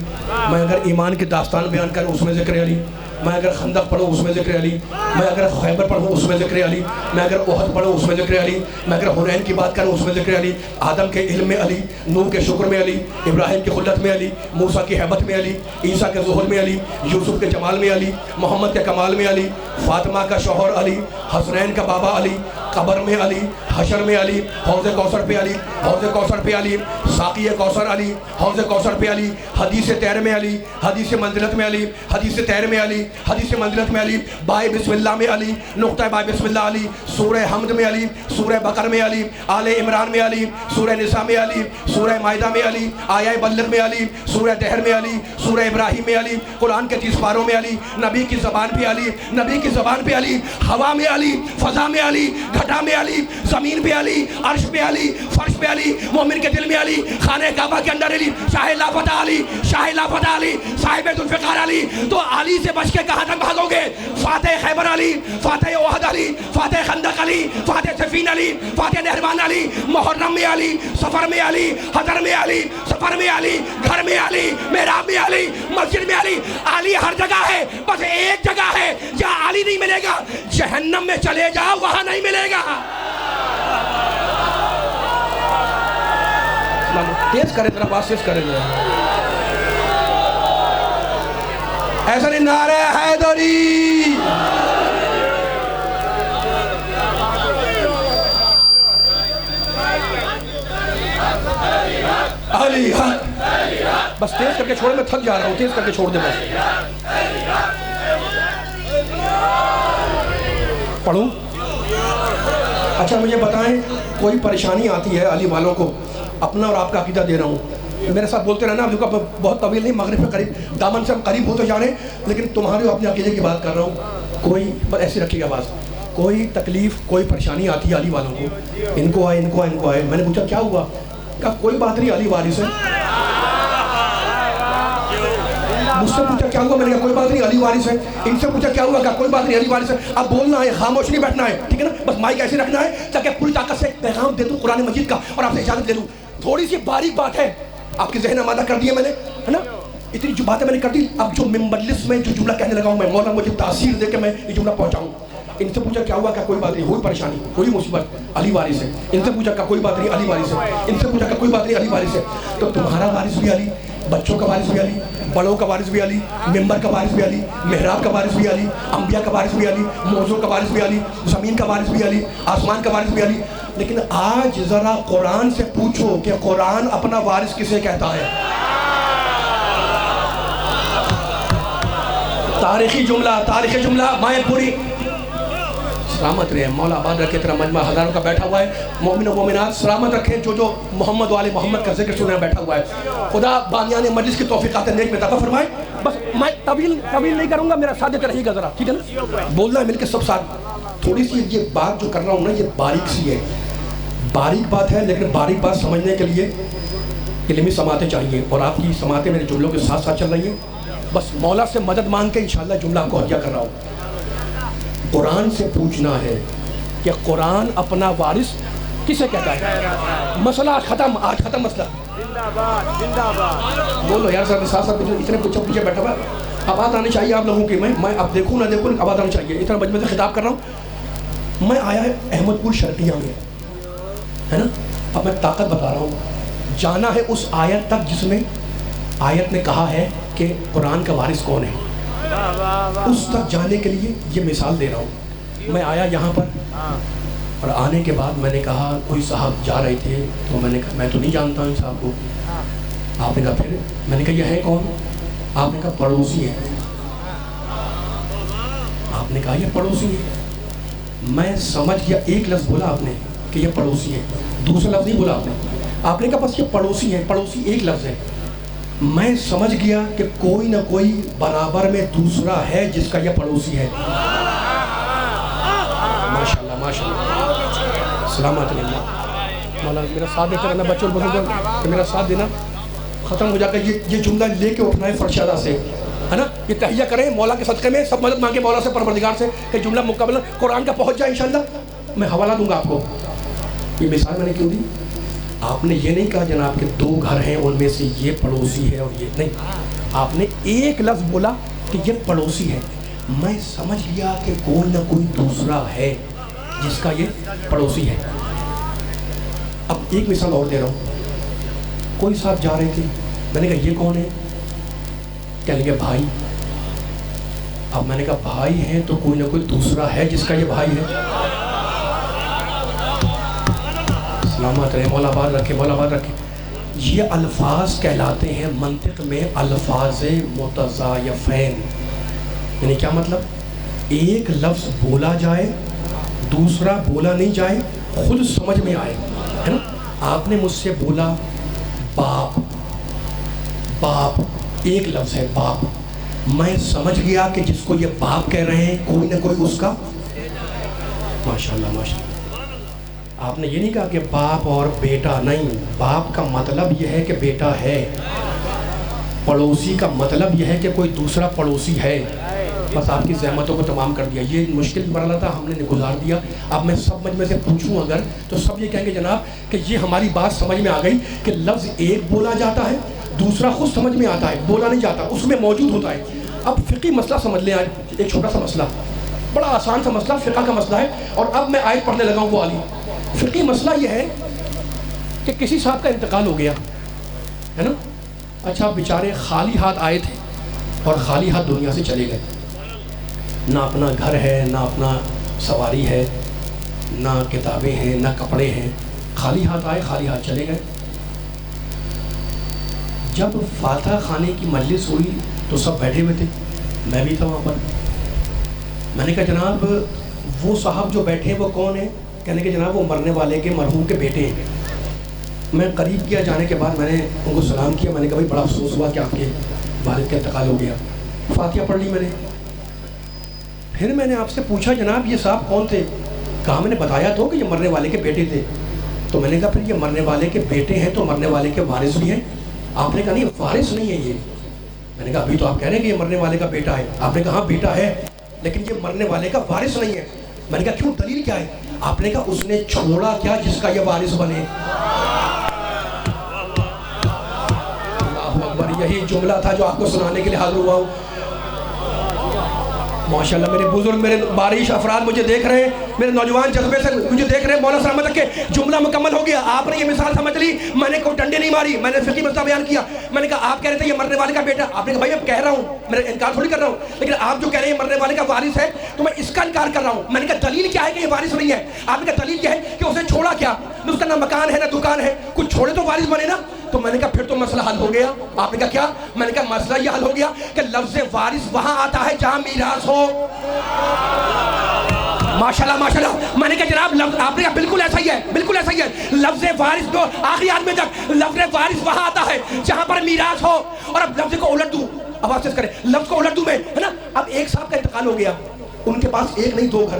میں اگر ایمان کی داستان بیان کروں اس میں ذکر علی, میں اگر خندق پڑھوں اس میں ذکر علی، میں اگر خیبر پڑھوں اس میں ذکر علی، میں اگر احد پڑھوں اس میں ذکر علی، میں اگر حنین کی بات کروں اس میں ذکر علی، آدم کے علم میں علی، نوح کے شکر میں علی، ابراہیم کی خلت میں علی، موسیٰ کی حیبت میں علی، عیسیٰ کے ظہور میں علی، یوسف کے جمال میں علی، محمد کے کمال میں علی، فاطمہ کا شوہر علی، حسنین کا بابا علی، قبر میں علی، حشر میں علی، حوض کوثر پہ علی، حوض کوثر پہ علی، ساقی کوثر علی، حوض کوثر پہ علی، حدیث تیر میں علی، حدیث منزلت میں علی، حدیث تیر میں علی، حدیث منزلت میں علی، بائے بسم اللہ میں علی، نقطہ بائے بسم اللہ علی، سورہ حمد میں علی، سورہ بقر میں علی، آل عمران میں علی، سورہ نساء میں علی، سورہ مائدہ میں علی، آیہ بلغ میں علی، سورہ دہر میں علی، سورہ ابراہیم میں علی، قرآن کے 30 پاروں میں علی، نبی کی زبان پہ علی، نبی کی زبان پہ علی، ہوا میں علی، فضا میں علی، گھٹا میں علی، زمین پہ علی، عرش پہ علی، فرش پہ علی، مومن کے دل میں علی، خانہ کعبہ کے اندر علی، شاہ لافتہ علی، شاہ لافتہ علی، صاحب ذوالفقار علی۔ تو علی سے بچ کے کہاں تک بھاگو گے؟ فاتح خیبر علی، فاتح احد علی، فاتح خندق علی، فاتح صفین علی، فاتح نہروان علی، محرم میں علی، سفر میں علی، حضر میں علی، سفر میں علی، گھر میں علی، محراب میں علی، مسجد میں علی۔ علی ہر جگہ ہے، بس ایک جگہ ہے جہاں علی نہیں ملے گا، جہنم میں چلے جاؤ وہاں نہیں ملے گا۔ تیز کریں ذرا، بات تیز کریں ذرا، ایسا نہیں، نعرہ حیدری۔ علی حق۔ بس تیز کر کے چھوڑے، میں تھک جا رہا ہوں، تیز کر کے چھوڑ دے بس۔ پڑھوں؟ اچھا مجھے بتائیں، کوئی پریشانی آتی ہے علی والوں کو؟ اپنا اور آپ کا عقیدہ دے رہا ہوں، میرے ساتھ بولتے رہنا، بہت طویل نہیں، مغرب پہ قریب، دامن سے ہم قریب ہوتے جا رہے ہیں، لیکن تمہارے اپنے عقیدے کی بات کر رہا ہوں۔ کوئی ایسی رکھیے گا آواز، کوئی تکلیف، کوئی پریشانی آتی ہے علی والوں کو، ان کو آئے، ان کو آئے، ان کو آئے، میں نے پوچھا کیا ہوا؟ کہا کوئی بات نہیں، علی وارث ہے۔ مجھ سے پوچھا کیا ہوا؟ میں نے کہا کوئی بات نہیں، علی وارث ہے۔ ان سے پوچھا کیا ہوا؟ کہا کوئی بات نہیں، علی وارث ہے۔ اب بولنا ہے، خاموش نہیں بیٹھنا ہے، ٹھیک ہے نا؟ بس مائک ایسے رکھنا ہے تاکہ پوری طاقت سے پیغام دے دوں قرآن مجید کا اور آپ سے اجازت لے لوں۔ تھوڑی سی باریک بات ہے، آپ کے ذہن آمادہ کر دیے میں نے، ہے نا؟ اتنی جو باتیں میں نے کر دی، اب جو مجلس میں جو جملہ کہنے لگا ہوں میں، مولا مجھے تاثیر دے کے میں یہ جملہ پہنچاؤں۔ ان سے پوچھا کیا ہوا؟ کہ کوئی بات نہیں، کوئی پریشانی، کوئی مصیبت، علی وارث ہے۔ ان سے پوچھا کہ کوئی بات نہیں، علی وارث ہے۔ ان سے پوچھا کہ کوئی بات نہیں، علی وارث ہے۔ تو تمہارا وارث بھی علی، بچوں کا وارث بھی علی، بڑوں کا وارث بھی علی، ممبر کا وارث بھی علی، محراب کا وارث بھی علی، انبیاء کا وارث بھی علی، موضوع کا وارث بھی علی، زمین کا وارث بھی علی، آسمان کا وارث بھی علی۔ لیکن آج ذرا قرآن سے پوچھو کہ قرآن اپنا وارث کسے کہتا ہے؟ تاریخی جملہ مائیں پوری سلامت رہے، مولا آباد رکھے، تیرا مجمع ہزاروں کا بیٹھا ہوا ہے، مومن و مومنات سلامت رکھے، جو محمد والے محمد کا ذکر سننے بیٹھا ہوا ہے۔ خدا بانیان مجلس کی توفیقات نیک میں عطا فرمائے۔ بس میں طویل نہیں کروں گا، میرا ساتھ دیتے رہیے گا ذرا، ٹھیک ہے نا؟ بولنا ہے مل کے سب ساتھ۔ تھوڑی سی یہ بات جو کر رہا ہوں نا، یہ باریک سی ہے، باریک بات ہے، لیکن باریک بات سمجھنے کے لیے علمی سماعتیں چاہیے، اور آپ کی سماعتیں میرے جملوں کے ساتھ ساتھ چل رہی ہیں۔ بس مولا سے مدد مانگ کے انشاءاللہ جملہ کو ہدیہ کر رہا ہوں۔ قرآن سے پوچھنا ہے کہ قرآن اپنا وارث کسے کہتا ہے؟ مسئلہ ختم، آج ختم مسئلہ۔ بولو یار ساتھ ساتھ اتنے پیچھے بیٹھا ہوا، آواز آنی چاہیے آپ لوگوں کی۔ میں اب دیکھوں نہ دیکھوں، آواز آنی چاہیے، اتنا مجمع سے خطاب کر رہا ہوں۔ میں آیا ہے احمد پور شرقیہ میں، ہے نا؟ اب میں طاقت بتا رہا ہوں، جانا ہے اس آیت تک جس میں آیت نے کہا ہے کہ قرآن کا وارث کون ہے، اس تک جانے کے لیے یہ مثال دے رہا ہوں۔ میں آیا یہاں پر، اور آنے کے بعد میں نے کہا کوئی صاحب جا رہے تھے، تو میں نے کہا میں تو نہیں جانتا ہوں صاحب کو۔ آپ نے کہا پھر؟ میں نے کہا یہ ہے کون؟ آپ نے کہا پڑوسی ہے۔ آپ نے کہا یہ پڑوسی ہے۔ میں سمجھ گیا، ایک لفظ بولا آپ نے کہ یہ پڑوسی ہے، دوسرا لفظ نہیں بولا آپ نے۔ آپ نے کہا بس یہ پڑوسی ہے، پڑوسی ایک لفظ ہے۔ میں سمجھ گیا کہ کوئی نہ کوئی برابر میں دوسرا ہے جس کا یہ پڑوسی ہے۔ ماشاءاللہ ماشاءاللہ، سلامت رہنا مولا، میرا ساتھ دیتے رہنا، بچوں بزرگوں کہ میرا ساتھ دینا۔ ختم ہو جا کر یہ جملہ لے کے اٹھنا ہے فرش ادا سے، ہے نا؟ یہ تہیہ کریں مولا کے صدقے میں، سب مدد مانگے مولا سے، پروردگار سے، کہ جملہ مکمل قرآن کا پہنچ جائے انشاءاللہ۔ میں حوالہ دوں گا آپ کو۔ یہ مثال میں نے کیوں دی؟ آپ نے یہ نہیں کہا جناب کہ 2 گھر ہیں ان میں سے یہ پڑوسی ہے اور یہ نہیں، آپ نے ایک لفظ بولا کہ یہ پڑوسی ہے۔ میں سمجھ لیا کہ کوئی نہ کوئی دوسرا ہے جس کا یہ پڑوسی ہے. اب ایک مثال اور دے رہا ہوں. کوئی صاحب جا رہے تھے, میں نے کہا یہ کون ہے؟ کہنے لگے بھائی. اب میں نے کہا بھائی ہیں تو کوئی نہ کوئی دوسرا ہے جس کا یہ بھائی ہے. سلامت رہے, مولا آباد رکھے, مولا آباد رکھے. یہ الفاظ کہلاتے ہیں منطق میں الفاظ متضایفین. یعنی کیا مطلب؟ ایک لفظ بولا جائے, دوسرا بولا نہیں جائے, خود سمجھ میں آئے, ہے نا. آپ نے مجھ سے بولا باپ, باپ ایک لفظ ہے باپ. میں سمجھ گیا کہ جس کو یہ باپ کہہ رہے ہیں کوئی نہ کوئی اس کا. ماشاءاللہ ماشاءاللہ. آپ نے یہ نہیں کہا کہ باپ اور بیٹا, نہیں. باپ کا مطلب یہ ہے کہ بیٹا ہے. پڑوسی کا مطلب یہ ہے کہ کوئی دوسرا پڑوسی ہے. بس آپ کی زحمتوں کو تمام کر دیا. یہ مشکل مرحلہ تھا, ہم نے گزار دیا. اب میں سب مجھ میں سے پوچھوں اگر, تو سب یہ کہیں گے جناب کہ یہ ہماری بات سمجھ میں آ گئی کہ لفظ ایک بولا جاتا ہے, دوسرا خود سمجھ میں آتا ہے, بولا نہیں جاتا, اس میں موجود ہوتا ہے. اب فقہی مسئلہ سمجھ لیں. آج ایک چھوٹا سا مسئلہ, بڑا آسان سا مسئلہ, فقہ کا مسئلہ ہے. اور اب میں آیت پڑھنے لگا ہوں وہ والی. فقہی مسئلہ یہ ہے کہ کسی صاحب کا انتقال ہو گیا ہے نا. اچھا بیچارے خالی ہاتھ آئے تھے اور خالی ہاتھ دنیا سے چلے گئے. نہ اپنا گھر ہے, نہ اپنا سواری ہے, نہ کتابیں ہیں, نہ کپڑے ہیں. خالی ہاتھ آئے, خالی ہاتھ چلے گئے. جب فاتحہ خانے کی مجلس ہوئی تو سب بیٹھے ہوئے تھے, میں بھی تھا وہاں پر. میں نے کہا جناب وہ صاحب جو بیٹھے ہیں وہ کون ہیں؟ کہنے کہ جناب وہ مرنے والے کے مرحوم کے بیٹے ہیں. میں قریب کیا, جانے کے بعد میں نے ان کو سلام کیا. میں نے کہا بھائی بڑا افسوس ہوا کہ آپ کے والد کا انتقال ہو گیا. فاتحہ پڑھ لی میں نے. پھر میں نے آپ سے پوچھا جناب یہ صاحب کون تھے؟ کہا میں نے بتایا تو کہ یہ مرنے والے کے بیٹے تھے. تو میں نے کہا پھر یہ مرنے والے کے بیٹے ہیں تو مرنے والے کے وارث بھی ہیں؟ آپ نے کہا نہیں وارث نہیں ہے یہ. میں نے کہا ابھی تو آپ کہہ رہے ہیں کہ یہ مرنے والے کا بیٹا ہے. آپ نے کہا ہاں بیٹا ہے لیکن یہ مرنے والے کا وارث نہیں ہے. میں نے کہا کیوں, دلیل کیا ہے؟ آپ نے کہا اس نے چھوڑا کیا جس کا یہ وارث بنے. اللہ اکبر. یہی جملہ تھا جو آپ کو سنانے کے لیے حاضر ہوا ہوں. ماشاءاللہ میرے بزرگ, میرے بارش افراد مجھے دیکھ رہے ہیں, میرے نوجوان جذبے سے مجھے دیکھ رہے ہیں. مولا سلامت رکھے, جملہ مکمل ہو گیا. آپ نے یہ مثال سمجھ لی, میں نے کوئی ڈنڈے نہیں ماری, میں نے فقہی مسئلہ بیان کیا. میں نے کہا آپ کہہ رہے تھے یہ مرنے والے کا بیٹا. آپ نے کہا بھائی میں کہہ رہا ہوں, میں انکار تھوڑی کر رہا ہوں, لیکن آپ جو کہہ رہے ہیں مرنے والے کا وارث ہے تو میں اس کا انکار کر رہا ہوں. میں نے کہا دلیل کیا ہے کہ یہ وارث نہیں ہے؟ آپ نے کہا دلیل کیا ہے کہ اسے چھوڑا کیا, اس کا نہ مکان ہے نہ دکان ہے, کچھ چھوڑے تو وارث بنے نا. تو میں نے کہا پھر تو مسئلہ حل ہو گیا. آپ نے کہا کیا؟ میں نے کہا مسئلہ یہ حل ہو گیا کہ لفظ وارث وہاں آتا ہے جہاں میراث ہو. ماشاءاللہ ماشاءاللہ. میں نے کہا جناب لفظ, آپ نے کہا بالکل ایسا ہی ہے, بالکل ایسا ہی ہے. لفظ وارث دو آخری آدمی تک, لفظ وارث وہاں آتا ہے جہاں پر میراث ہو. اور اب لفظ کو الٹ دوں, اب آپ سے کریں لفظ کو الٹ دوں میں, ہے نا. اب ایک صاحب کا انتقال ہو گیا, ان کے پاس ایک نہیں دو گھر,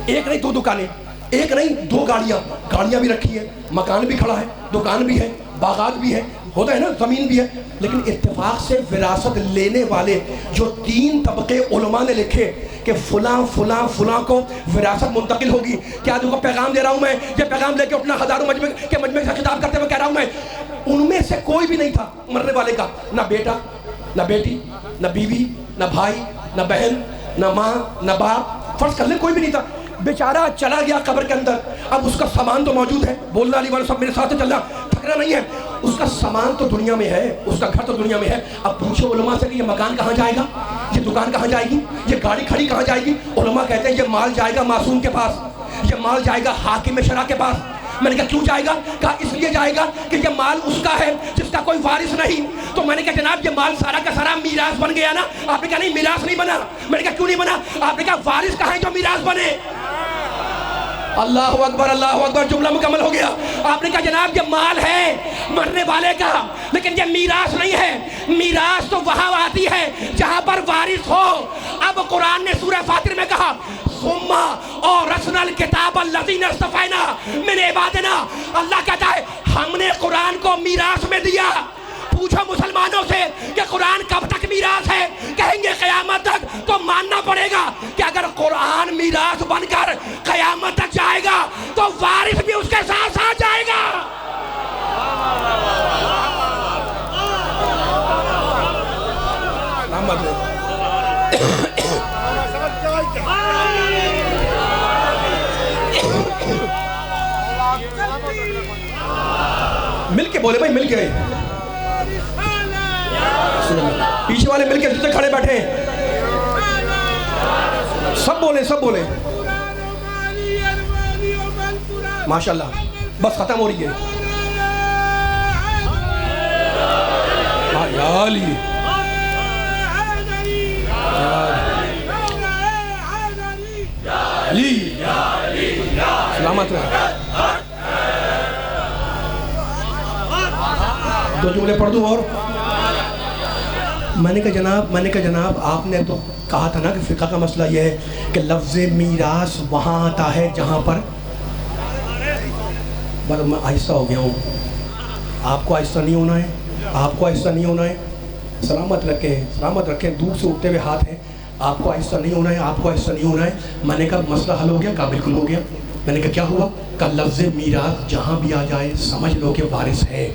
ایک نہیں دو دکانیں, ایک نہیں دو گاڑیاں, گاڑیاں بھی رکھی ہیں, مکان بھی کھڑا ہے, دکان بھی ہے, باغات بھی ہے, ہوتا ہے نا, زمین بھی ہے. لیکن اتفاق سے وراثت لینے والے جو 3 طبقے علماء نے لکھے کہ فلاں فلاں فلاں کو وراثت منتقل ہوگی. کیا جو پیغام دے رہا ہوں میں, یہ پیغام لے کے اپنا ہزاروں مجمع سے خطاب کرتے ہوئے کہہ رہا ہوں میں, ان میں سے کوئی بھی نہیں تھا مرنے والے کا, نہ بیٹا, نہ بیٹی, نہ بیوی, نہ بھائی, نہ بہن, نہ ماں, نہ باپ. فرض کر لیں کوئی بھی نہیں تھا. بیچارہ چلا گیا قبر کے اندر. اب اس کا سامان تو موجود ہے, بولنا علی والے سب میرے ساتھ چلنا, تھکنا نہیں ہے. اس کا سامان تو دنیا میں ہے, اس کا گھر تو دنیا میں ہے. اب پوچھو علماء سے کہ یہ مکان کہاں جائے گا, یہ دکان کہاں جائے گی, یہ گاڑی کھڑی کہاں جائے گی. علماء کہتے ہیں یہ مال جائے گا معصوم کے پاس, یہ مال جائے گا حاکم شرع کے پاس. میں نے کہا کیوں جائے گا؟ کہا اس لیے جائے گا کہ یہ مال اس کا ہے جس کا کوئی وارث نہیں. تو میں نے کہا جناب یہ مال سارا کا سارا میراث بن گیا نا. آپ نے کہا نہیں میراث نہیں بنا. میں نے کہا کیوں نہیں بنا؟ آپ نے کہا وارث کہاں ہے جو میراث بنے. اللہ اکبر, اللہ اکبر. جملہ مکمل ہو گیا. آپ نے کہا جناب یہ مال ہے مرنے والے کا, لیکن یہ میراث نہیں ہے. میراث تو وہاں آتی ہے جہاں پر وارث ہو. اب قرآن نے سورہ فاطر میں کہا ثم اورثنا الکتاب الذین اصطفینا من عبادنا. اللہ کہتا ہے ہم نے قرآن کو میراث میں دیا. پوچھو مسلمانوں سے کہ قرآن کب تک میراث ہے, کہیں گے قیامت تک. تو ماننا پڑے گا کہ اگر قرآن میراث بن کر قیامت تک جائے گا تو وارث بھی اس کے ساتھ ساتھ جائے گا. مل کے بولے بھائی، مل کے. پیچھے والے مل کے جتنے کھڑے بیٹھے ہیں سب بولیں، سب بولیں. ماشاءاللہ. بس ختم ہو رہی ہے. یا علی، علی سلامت رہے. دو جملے پڑھ دوں اور میں نے کہا جناب آپ نے تو کہا تھا نا کہ فقہ کا مسئلہ یہ ہے کہ لفظ میراث وہاں آتا ہے جہاں پر. بس میں آہستہ ہو گیا ہوں. آپ کو آہستہ نہیں ہونا ہے، آپ کو آہستہ نہیں ہونا ہے. سلامت رکھیں، سلامت رکھیں. دور سے اٹھتے ہوئے ہاتھ ہیں. آپ کو آہستہ نہیں ہونا ہے، آپ کو آہستہ نہیں ہونا ہے. میں نے کہا مسئلہ حل ہو گیا؟ کہا بالکل ہو گیا. میں نے کہا کیا ہوا؟ کہا لفظ میراث جہاں بھی آ جائے سمجھ لو کہ وارث ہے.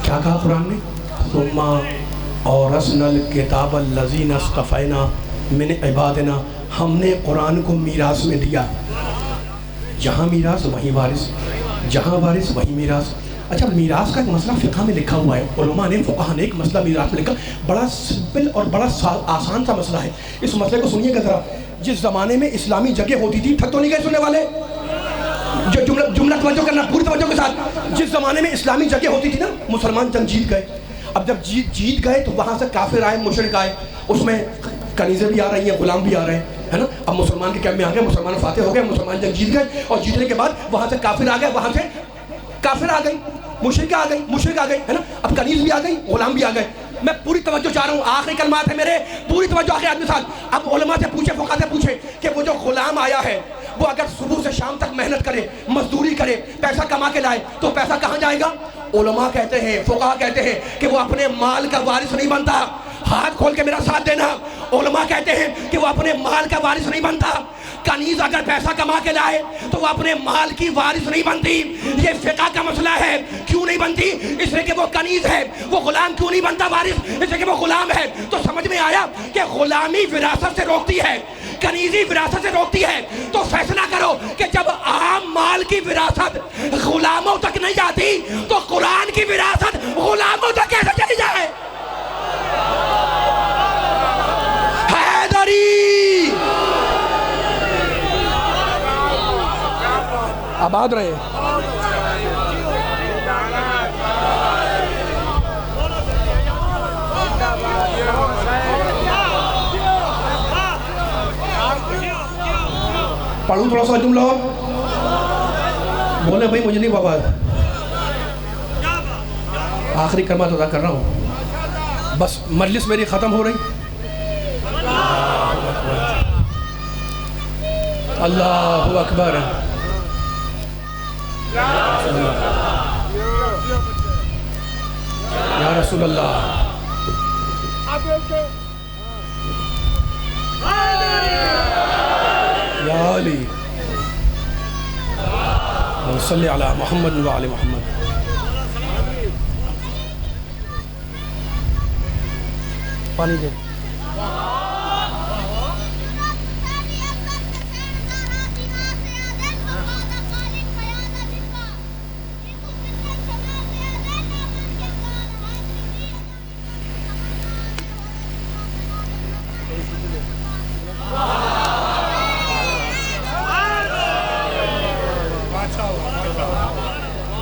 کیا کہا قرآن نے؟ ثم اورثنا الکتاب الذین اصطفینا من عبادنا. ہم نے قرآن کو میراث میں دیا. جہاں میراث وہیں وارث، جہاں وارث وہیں میراث. اچھا، میراث کا ایک مسئلہ فقہ میں لکھا ہوا ہے. علماء نے، فقہ نے ایک مسئلہ میراث میں لکھا. بڑا سمپل اور بڑا آسان سا مسئلہ ہے. اس مسئلے کو سنیے گا ذرا. جس زمانے میں اسلامی جگہ ہوتی تھی، تھک تو نہیں گئے سننے والے؟ جو جملہ توجہ کرنا پوری توجہ کے ساتھ. جس زمانے میں اسلامی جگہ ہوتی تھی نا، مسلمان جنگ جیت گئے. اب جب جیت گئے تو وہاں سے کافر آئے، مشرک آئے. اس میں کنیزیں بھی آ رہی ہیں، غلام بھی آ رہے ہیں، ہے نا. اب مسلمان کے کیمپ میں آ گئے، مسلمان فاتح ہو گئے، مسلمان جنگ جیت گئے. اور جیتنے کے بعد وہاں سے کافر آ گئے، وہاں سے کافر آ گئی، مشرک آ گئی، ہے نا. اب کنیز بھی آ گئی، غلام بھی آ گئے. میں پوری توجہ چاہ رہا ہوں، آخری کلمات ہے میرے، پوری توجہ آخری آدمی ساتھ. اب علماء سے پوچھے، فقہ سے پوچھے کہ وہ جو غلام آیا ہے وہ اگر صبح سے شام تک محنت کرے، مزدوری کرے، پیسہ کما کے لائے تو پیسہ کہاں جائے گا؟ علماء کہتے ہیں، فقہ کہتے ہیں کہ وہ اپنے مال کا وارث نہیں بنتا. ہاتھ کھول کے میرا ساتھ دینا. علماء کہتے ہیں کہ وہ اپنے مال کا وارث نہیں بنتا. کنیز اگر پیسہ کما کے لائے تو وہ اپنے مال کی وارث نہیں بنتی. یہ فقہ کا مسئلہ ہے. کیوں نہیں بنتی؟ اس لیے کہ وہ کنیز ہے. وہ غلام کیوں نہیں بنتا وارث؟ اس لیے کہ وہ غلام ہے. تو سمجھ میں آیا کہ غلامی وراثت سے روکتی ہے، کنیزی وراثت سے روکتی ہے. تو فیصلہ کرو کہ جب عام مال کی وراثت غلاموں تک نہیں جاتی تو قرآن کی وراثت غلاموں تک کیسے چلی جائے؟ حیدری آباد رہے. پڑھوں تھوڑا سا جملہ اور بولے بھائی، مجھے نہیں بابا. آخری کلمات ادا کر رہا ہوں، بس مجلس میری ختم ہو رہی. اللہ اکبر. یا رسول اللہ. یا علی صلی علی محمد و علی محمد. پانی دے.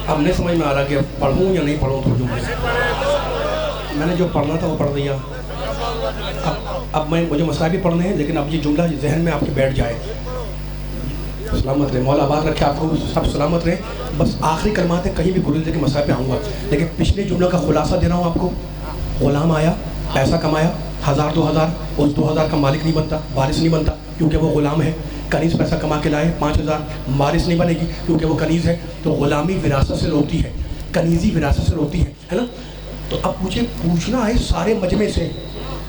اب نہیں سمجھ میں آ رہا کہ پڑھوں یا نہیں پڑھوں. تو میں نے جو پڑھنا تھا وہ پڑھ دیا. اب مجھے مسائل بھی پڑھنے ہیں، لیکن اب یہ جملہ ذہن میں آپ کے بیٹھ جائے. سلامت رہے، مولا آباد رکھے آپ کو، سب سلامت رہے. بس آخری کلمات ہیں، کہیں بھی گریزے کے مسائل پہ آؤں گا، لیکن پچھلے جملہ کا خلاصہ دے رہا ہوں آپ کو. غلام آیا، پیسہ کمایا، 1000 2000، اس 2000 کا مالک نہیں بنتا، وارث نہیں بنتا کیونکہ وہ غلام ہے. کنیز پیسہ کما کے لائے 5000، وارث نہیں بنے گی کیونکہ وہ کنیز ہے. تو غلامی وراثت سے روکتی ہے، کنیزی وراثت سے روکتی ہے نا. تو اب مجھے پوچھنا ہے سارے مجمع سے،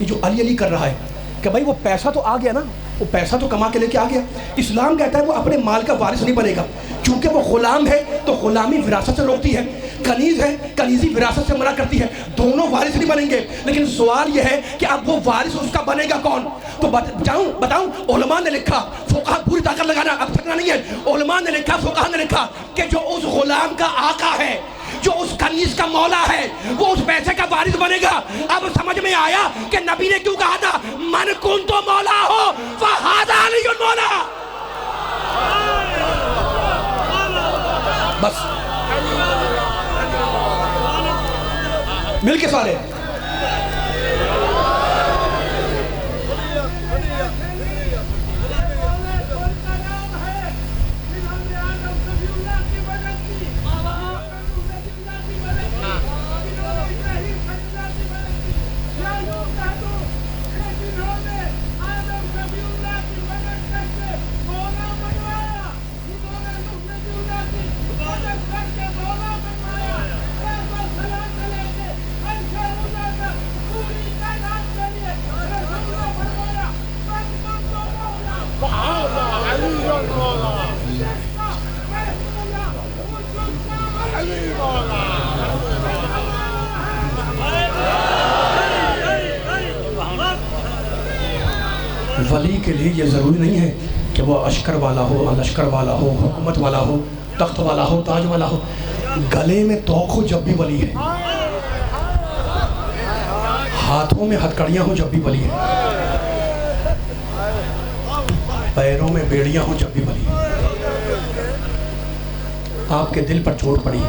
یہ جو علی کر رہا ہے کہ بھائی وہ پیسہ تو آ گیا نا، وہ پیسہ تو کما کے لے کے آ گیا. اسلام کہتا ہے وہ اپنے مال کا وارث نہیں بنے گا کیونکہ وہ غلام ہے، تو غلامی وراثت سے روکتی ہے. کنیز ہے, کنیزی وراثت سے منع کرتی ہے, دونوں وارث نہیں بنیں گے. لیکن سوال یہ ہے کہ اب وہ وارث اس کا بنے گا کون؟ تو بتاؤں علماء نے لکھا, فقہ پوری طاقت لگانا, اب تھکنا نہیں ہے, علماء نے لکھا, فقہ نے لکھا کہ جو اس غلام کا آقا ہے, جو اس کنیز کا مولا ہے, وہ اس پیسے کا وارث بنے گا. اب سمجھ میں آیا کہ نبی نے کیوں کہا تھا من کنتو مولا ہو فہذا علی مولا. بس مل کے سارے ولی کے لیے یہ ضروری نہیں ہے کہ وہ اشکر والا ہو, لشکر والا ہو, حکومت والا ہو, تخت والا ہو, تاج والا ہو. گلے میں توق ہو جب بھی ولی ہے, ہاتھوں میں ہتھکڑیاں ہوں جب بھی ولی ہے, پیروں میں بیڑیاں ہوں جب بھی ولی ہے. آپ کے دل پر چوٹ پڑی,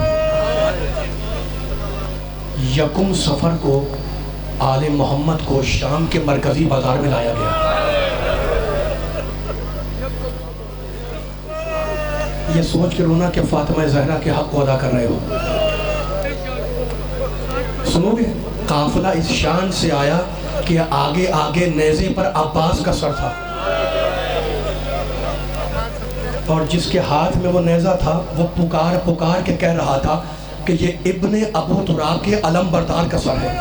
یکم سفر کو آل محمد کو شام کے مرکزی بازار میں لایا گیا. یہ سوچ کے رونا کہ فاطمہ زہرا کے حق کو ادا کر رہے ہو. سنو گے, قافلہ اس شان سے آیا کہ آگے آگے نیزے پر عباس کا سر تھا, اور جس کے ہاتھ میں وہ نیزہ تھا وہ پکار پکار کے کہہ رہا تھا کہ یہ ابن ابو تراب کے علم بردار کا سر ہے.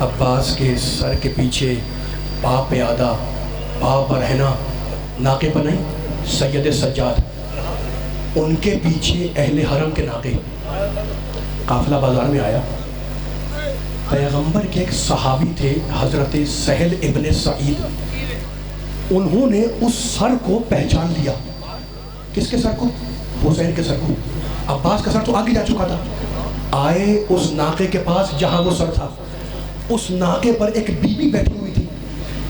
عباس کے سر کے پیچھے پا پیادہ, پا برہنہ, ناقے پر نہیں, سید سجاد, ان کے پیچھے اہل حرم کے ناقے. قافلہ بازار میں آیا. پیغمبر کے ایک صحابی تھے حضرت سہل ابن سعید, انہوں نے اس سر کو پہچان لیا. کس کے سر کو؟ حسین کے سر کو. عباس کا سر تو آگے جا چکا تھا. آئے اس ناقے کے پاس جہاں وہ سر تھا. اس ناقے پر ایک بی بی بیٹھی ہوئی تھی.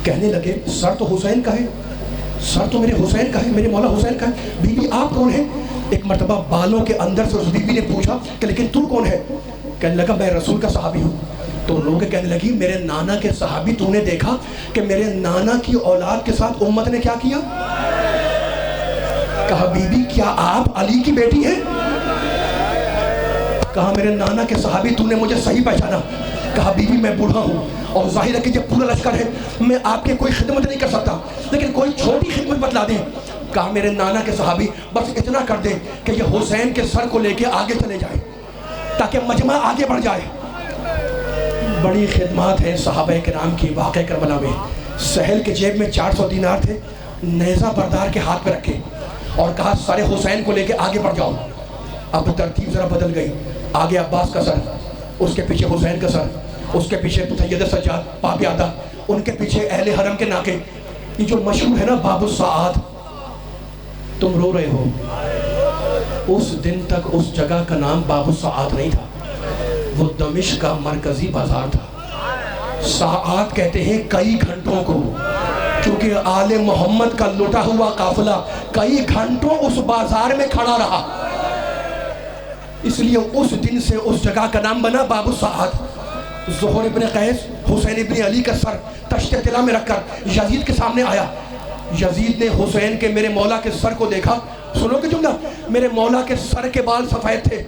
کہنے لگے سر تو حسین کا ہے, سر تو میرے حسین کا ہے, میرے مولا حسین کا ہے, بی بی آپ کون ہیں؟ ایک مرتبہ بالوں کے اندر سے اس بی بی نے پوچھا کہ لیکن تو کون ہے؟ کہنے لگا میں رسول کا صحابی ہوں. تو لوگ کہنے لگی میرے نانا کے صحابی, تو نے دیکھا کہ میرے نانا کی اولاد کے ساتھ امت نے کیا کیا؟ کہا بی بی کیا آپ علی کی بیٹی ہیں؟ کہا میرے نانا کے صحابی, تو نے مجھے صحیح پہچانا. کہا بی بی میں بوڑھا ہوں اور ظاہر ہے کہ یہ پورا لشکر ہے, میں آپ کے کوئی خدمت نہیں کر سکتا, لیکن کوئی چھوٹی خدمت بتلا دیں. کہا میرے نانا کے صحابی بس اتنا کر دیں کہ یہ حسین کے سر کو لے کے آگے چلے جائیں تاکہ مجمع آگے بڑھ جائے. بڑی خدمات ہیں صحابہ کرام کی. واقعہ کربلا میں سہل کے جیب میں 400 دینار تھے, نیزہ بردار کے ہاتھ پہ رکھے اور کہا سارے حسین کو لے کے آگے بڑھ جاؤ. اب ترتیب ذرا بدل گئی. آگے عباس کا سر, اس کے پیچھے حسین کا سر, اس کے پیچھے سید سجاد پا پیادہ, ان کے پیچھے اہل حرم کے ناقے. یہ جو مشہور ہے نا باب الساعات, تم رو رہے ہو, اس دن تک اس جگہ کا نام باب الساعات نہیں تھا, وہ دمشق کا مرکزی بازار تھا. ساعات کہتے ہیں کئی گھنٹوں کو, کیونکہ آل محمد کا لٹا ہوا قافلہ کئی گھنٹوں اس بازار میں کھڑا رہا, اس لیے اس دن سے اس جگہ کا نام بنا باب الساعات. ظہر ابن قیس حسین ابن علی کا سر تشت طلا میں رکھ کر یزید کے سامنے آیا. یزید نے حسین کے میرے مولا کے سر کو دیکھا. سنو کہ جملہ, میرے مولا کے سر کے بال سفید تھے,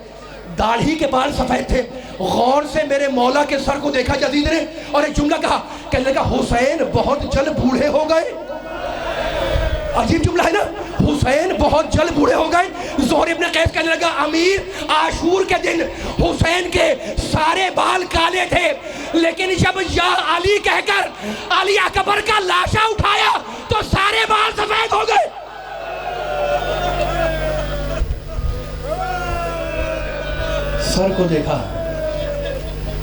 داڑھی کے بال سفید تھے. غور سے میرے مولا کے سر کو دیکھا یزید نے اور ایک جملہ کہا, کہنے لگا حسین بہت جلد بوڑھے ہو گئے. عجیب جملہ ہے نا, حسین بہت جلد بوڑھے ہو گئے. زہر ابن قیس کہنے لگا امیر عاشور کے دن حسین کے سارے بال کالے تھے, لیکن جب یا علی کہہ کر علی اکبر کا لاشا اٹھایا تو سارے بال سفید ہو گئے. سر کو دیکھا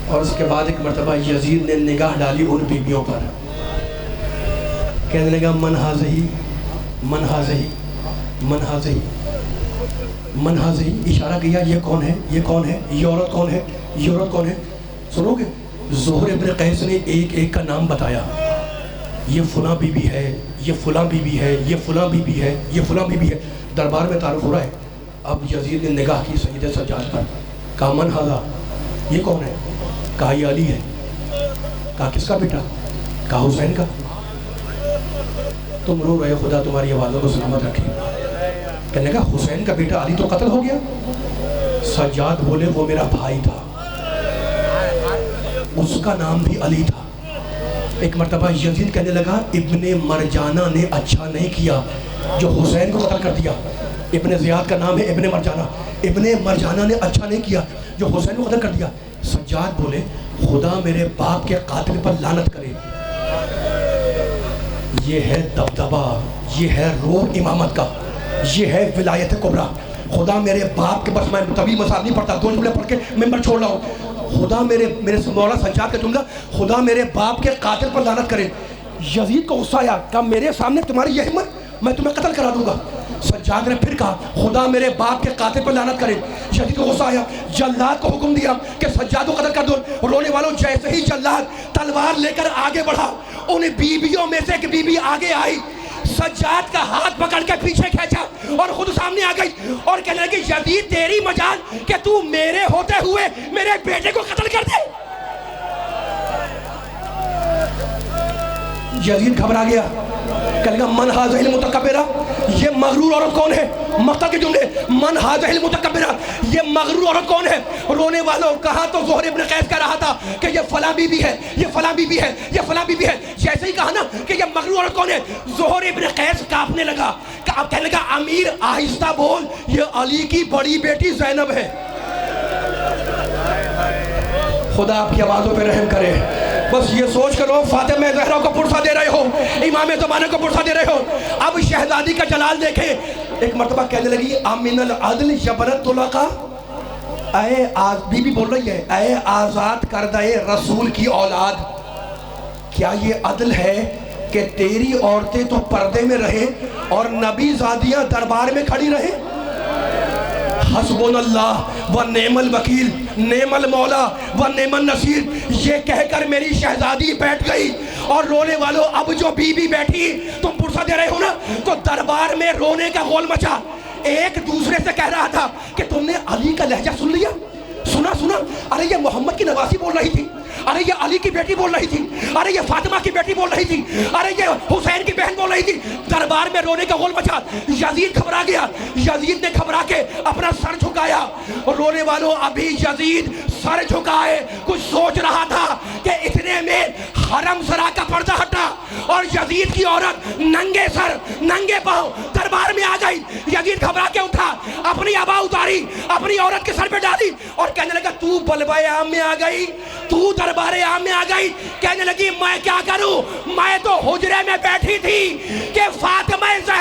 اور اس کے بعد ایک مرتبہ یزید نے نگاہ ڈالی ان بیویوں پر، کہنے لگا من ہاذہی من ہاذہی من ہاذہی من ہاذہی، اشارہ کیا یہ کون ہے، یہ کون ہے، یہ عورت کون ہے، یہ عورت کون ہے. سنو گے زہر ابن قیس نے ایک ایک کا نام بتایا، یہ فلاں بی بی ہے، یہ فلاں بی بی ہے، یہ فلاں بی بی ہے، یہ فلاں بی بی ہے. دربار میں تعارف ہو رہا ہے. اب یزید نے نگاہ کی سید سجاد پر، کہا من ھذا، یہ کون ہے؟ کہا یہ علی ہے. کہا کس کا بیٹا؟ کہا حسین کا. تم رو رہے، خدا تمہاری آوازوں کو سلامت رکھے. کہنے لگا حسین کا بیٹا علی تو قتل ہو گیا. سجاد بولے وہ میرا بھائی تھا، اس کا نام بھی علی تھا. ایک مرتبہ یزید کہنے لگا ابن مرجانہ نے اچھا نہیں کیا جو حسین کو قتل کر دیا. ابن زیاد کا نام ہے ابن مرجانہ. ابن مرجانہ نے اچھا نہیں کیا جو حسین کو قتل کر دیا. سجاد بولے خدا میرے باپ کے قاتل پر لعنت کرے. یہ ہے دبدبہ، یہ ہے روح امامت کا، یہ ہے ولایت کبریٰ. خدا میرے باپ کے، بس میں طویل مسائل نہیں پڑھتا، دو جملے پڑھ کے ممبر چھوڑ رہا ہوں. خدا میرے مولا سجاد کا جملہ، خدا میرے باپ کے قاتل پر لعنت کرے. یزید کو غصہ آیا، کہا میرے سامنے تمہاری یہ ہمت، میں تمہیں قتل کرا دوں گا. سجاد نے پھر کہا خدا میرے باپ کے قاتل پر لعنت کرے. یزید کو غصہ آیا، جلاد کو حکم دیا کہ سجاد کو قتل کر دو. رونے والوں جیسے ہی جلاد تلوار لے کر آگے بڑھا، ان بیویوں میں سے ایک بیوی آگے آئی، سجاد کا ہاتھ پکڑ کے پیچھے کھینچا اور خود سامنے آ گئی اور کہنے لگی یزید تیری مجال کہ تو میرے ہوتے ہوئے میرے بیٹے کو قتل کر دے. یزید گھبرا گیا، کہنے لگا من ھذہ المتکبرہ، یہ مغرور عورت کون ہے؟ مقتل کے جملے، من ھذہ المتکبرہ، یہ مغرور عورت کون ہے؟ رونے والوں کہا تو زہر ابن قیس کہہ رہا تھا کہ یہ فلاں بی بی ہے، یہ فلاں بی بی ہے، یہ فلاں بی بی ہے. جیسے ہی کہا نا کہ یہ مغرور عورت کون ہے، زہر ابن قیس کانپنے لگا. کہنے لگا امیر آہستہ بول، یہ علی کی بڑی بیٹی زینب ہے. خدا آپ کی آوازوں پہ رحم کرے. بس یہ سوچ کرو فاطمہ زہرا کو پرسہ دے رہے ہو، امام زمانے کو پرسہ دے رہے ہو. اب شہزادی کا جلال دیکھیں. ایک مرتبہ کہنے لگی امن العدل یبنت طلقہ، اے بی بی بول رہی ہے اے آزاد کردہ رسول کی اولاد، کیا یہ عدل ہے کہ تیری عورتیں تو پردے میں رہیں اور نبی زادیاں دربار میں کھڑی رہیں؟ حسبنا اللہ و نعم الوکیل، نعم المولا و نعم النصیر. یہ کہہ کر میری شہزادی بیٹھ گئی. اور رونے والوں اب جو بی بی بیٹھی، تم پرسہ دے رہے ہو نا، تو دربار میں رونے کا غول مچا. ایک دوسرے سے کہہ رہا تھا کہ تم نے علی کا لہجہ سن لیا، سنا سنا، ارے یہ محمد کی نواسی بول رہی تھی، ارے یہ علی کی بیٹی بول رہی تھی، ارے یہ فاطمہ کی بیٹی بول رہی تھی، ارے یہ حسین کی بہن بول رہی تھی. دربار میں رونے کا غول مچا. یزید گھبرا گیا. یزید نے گھبرا کے اپنا سر جھکایا. رونے والوں ابھی یزید سر جھکائے کچھ سوچ رہا تھا کہ اتنے میں حرم سرا کا پردہ ہٹا اور یزید کی عورت ننگے سر ننگے پاؤں دربار میں آ گئی. یزید گھبرا کے اٹھا، اپنی عبا اتاری، اپنی عورت کے سر پہ ڈالی اور کہنے لگا تو بلوائے عام میں آ گئی، تو دربار عام میں آ گئی. کہنے لگی میں کیا کروں، میں تو حجرے میں بیٹھی تھی کہ فاطمہ زہرا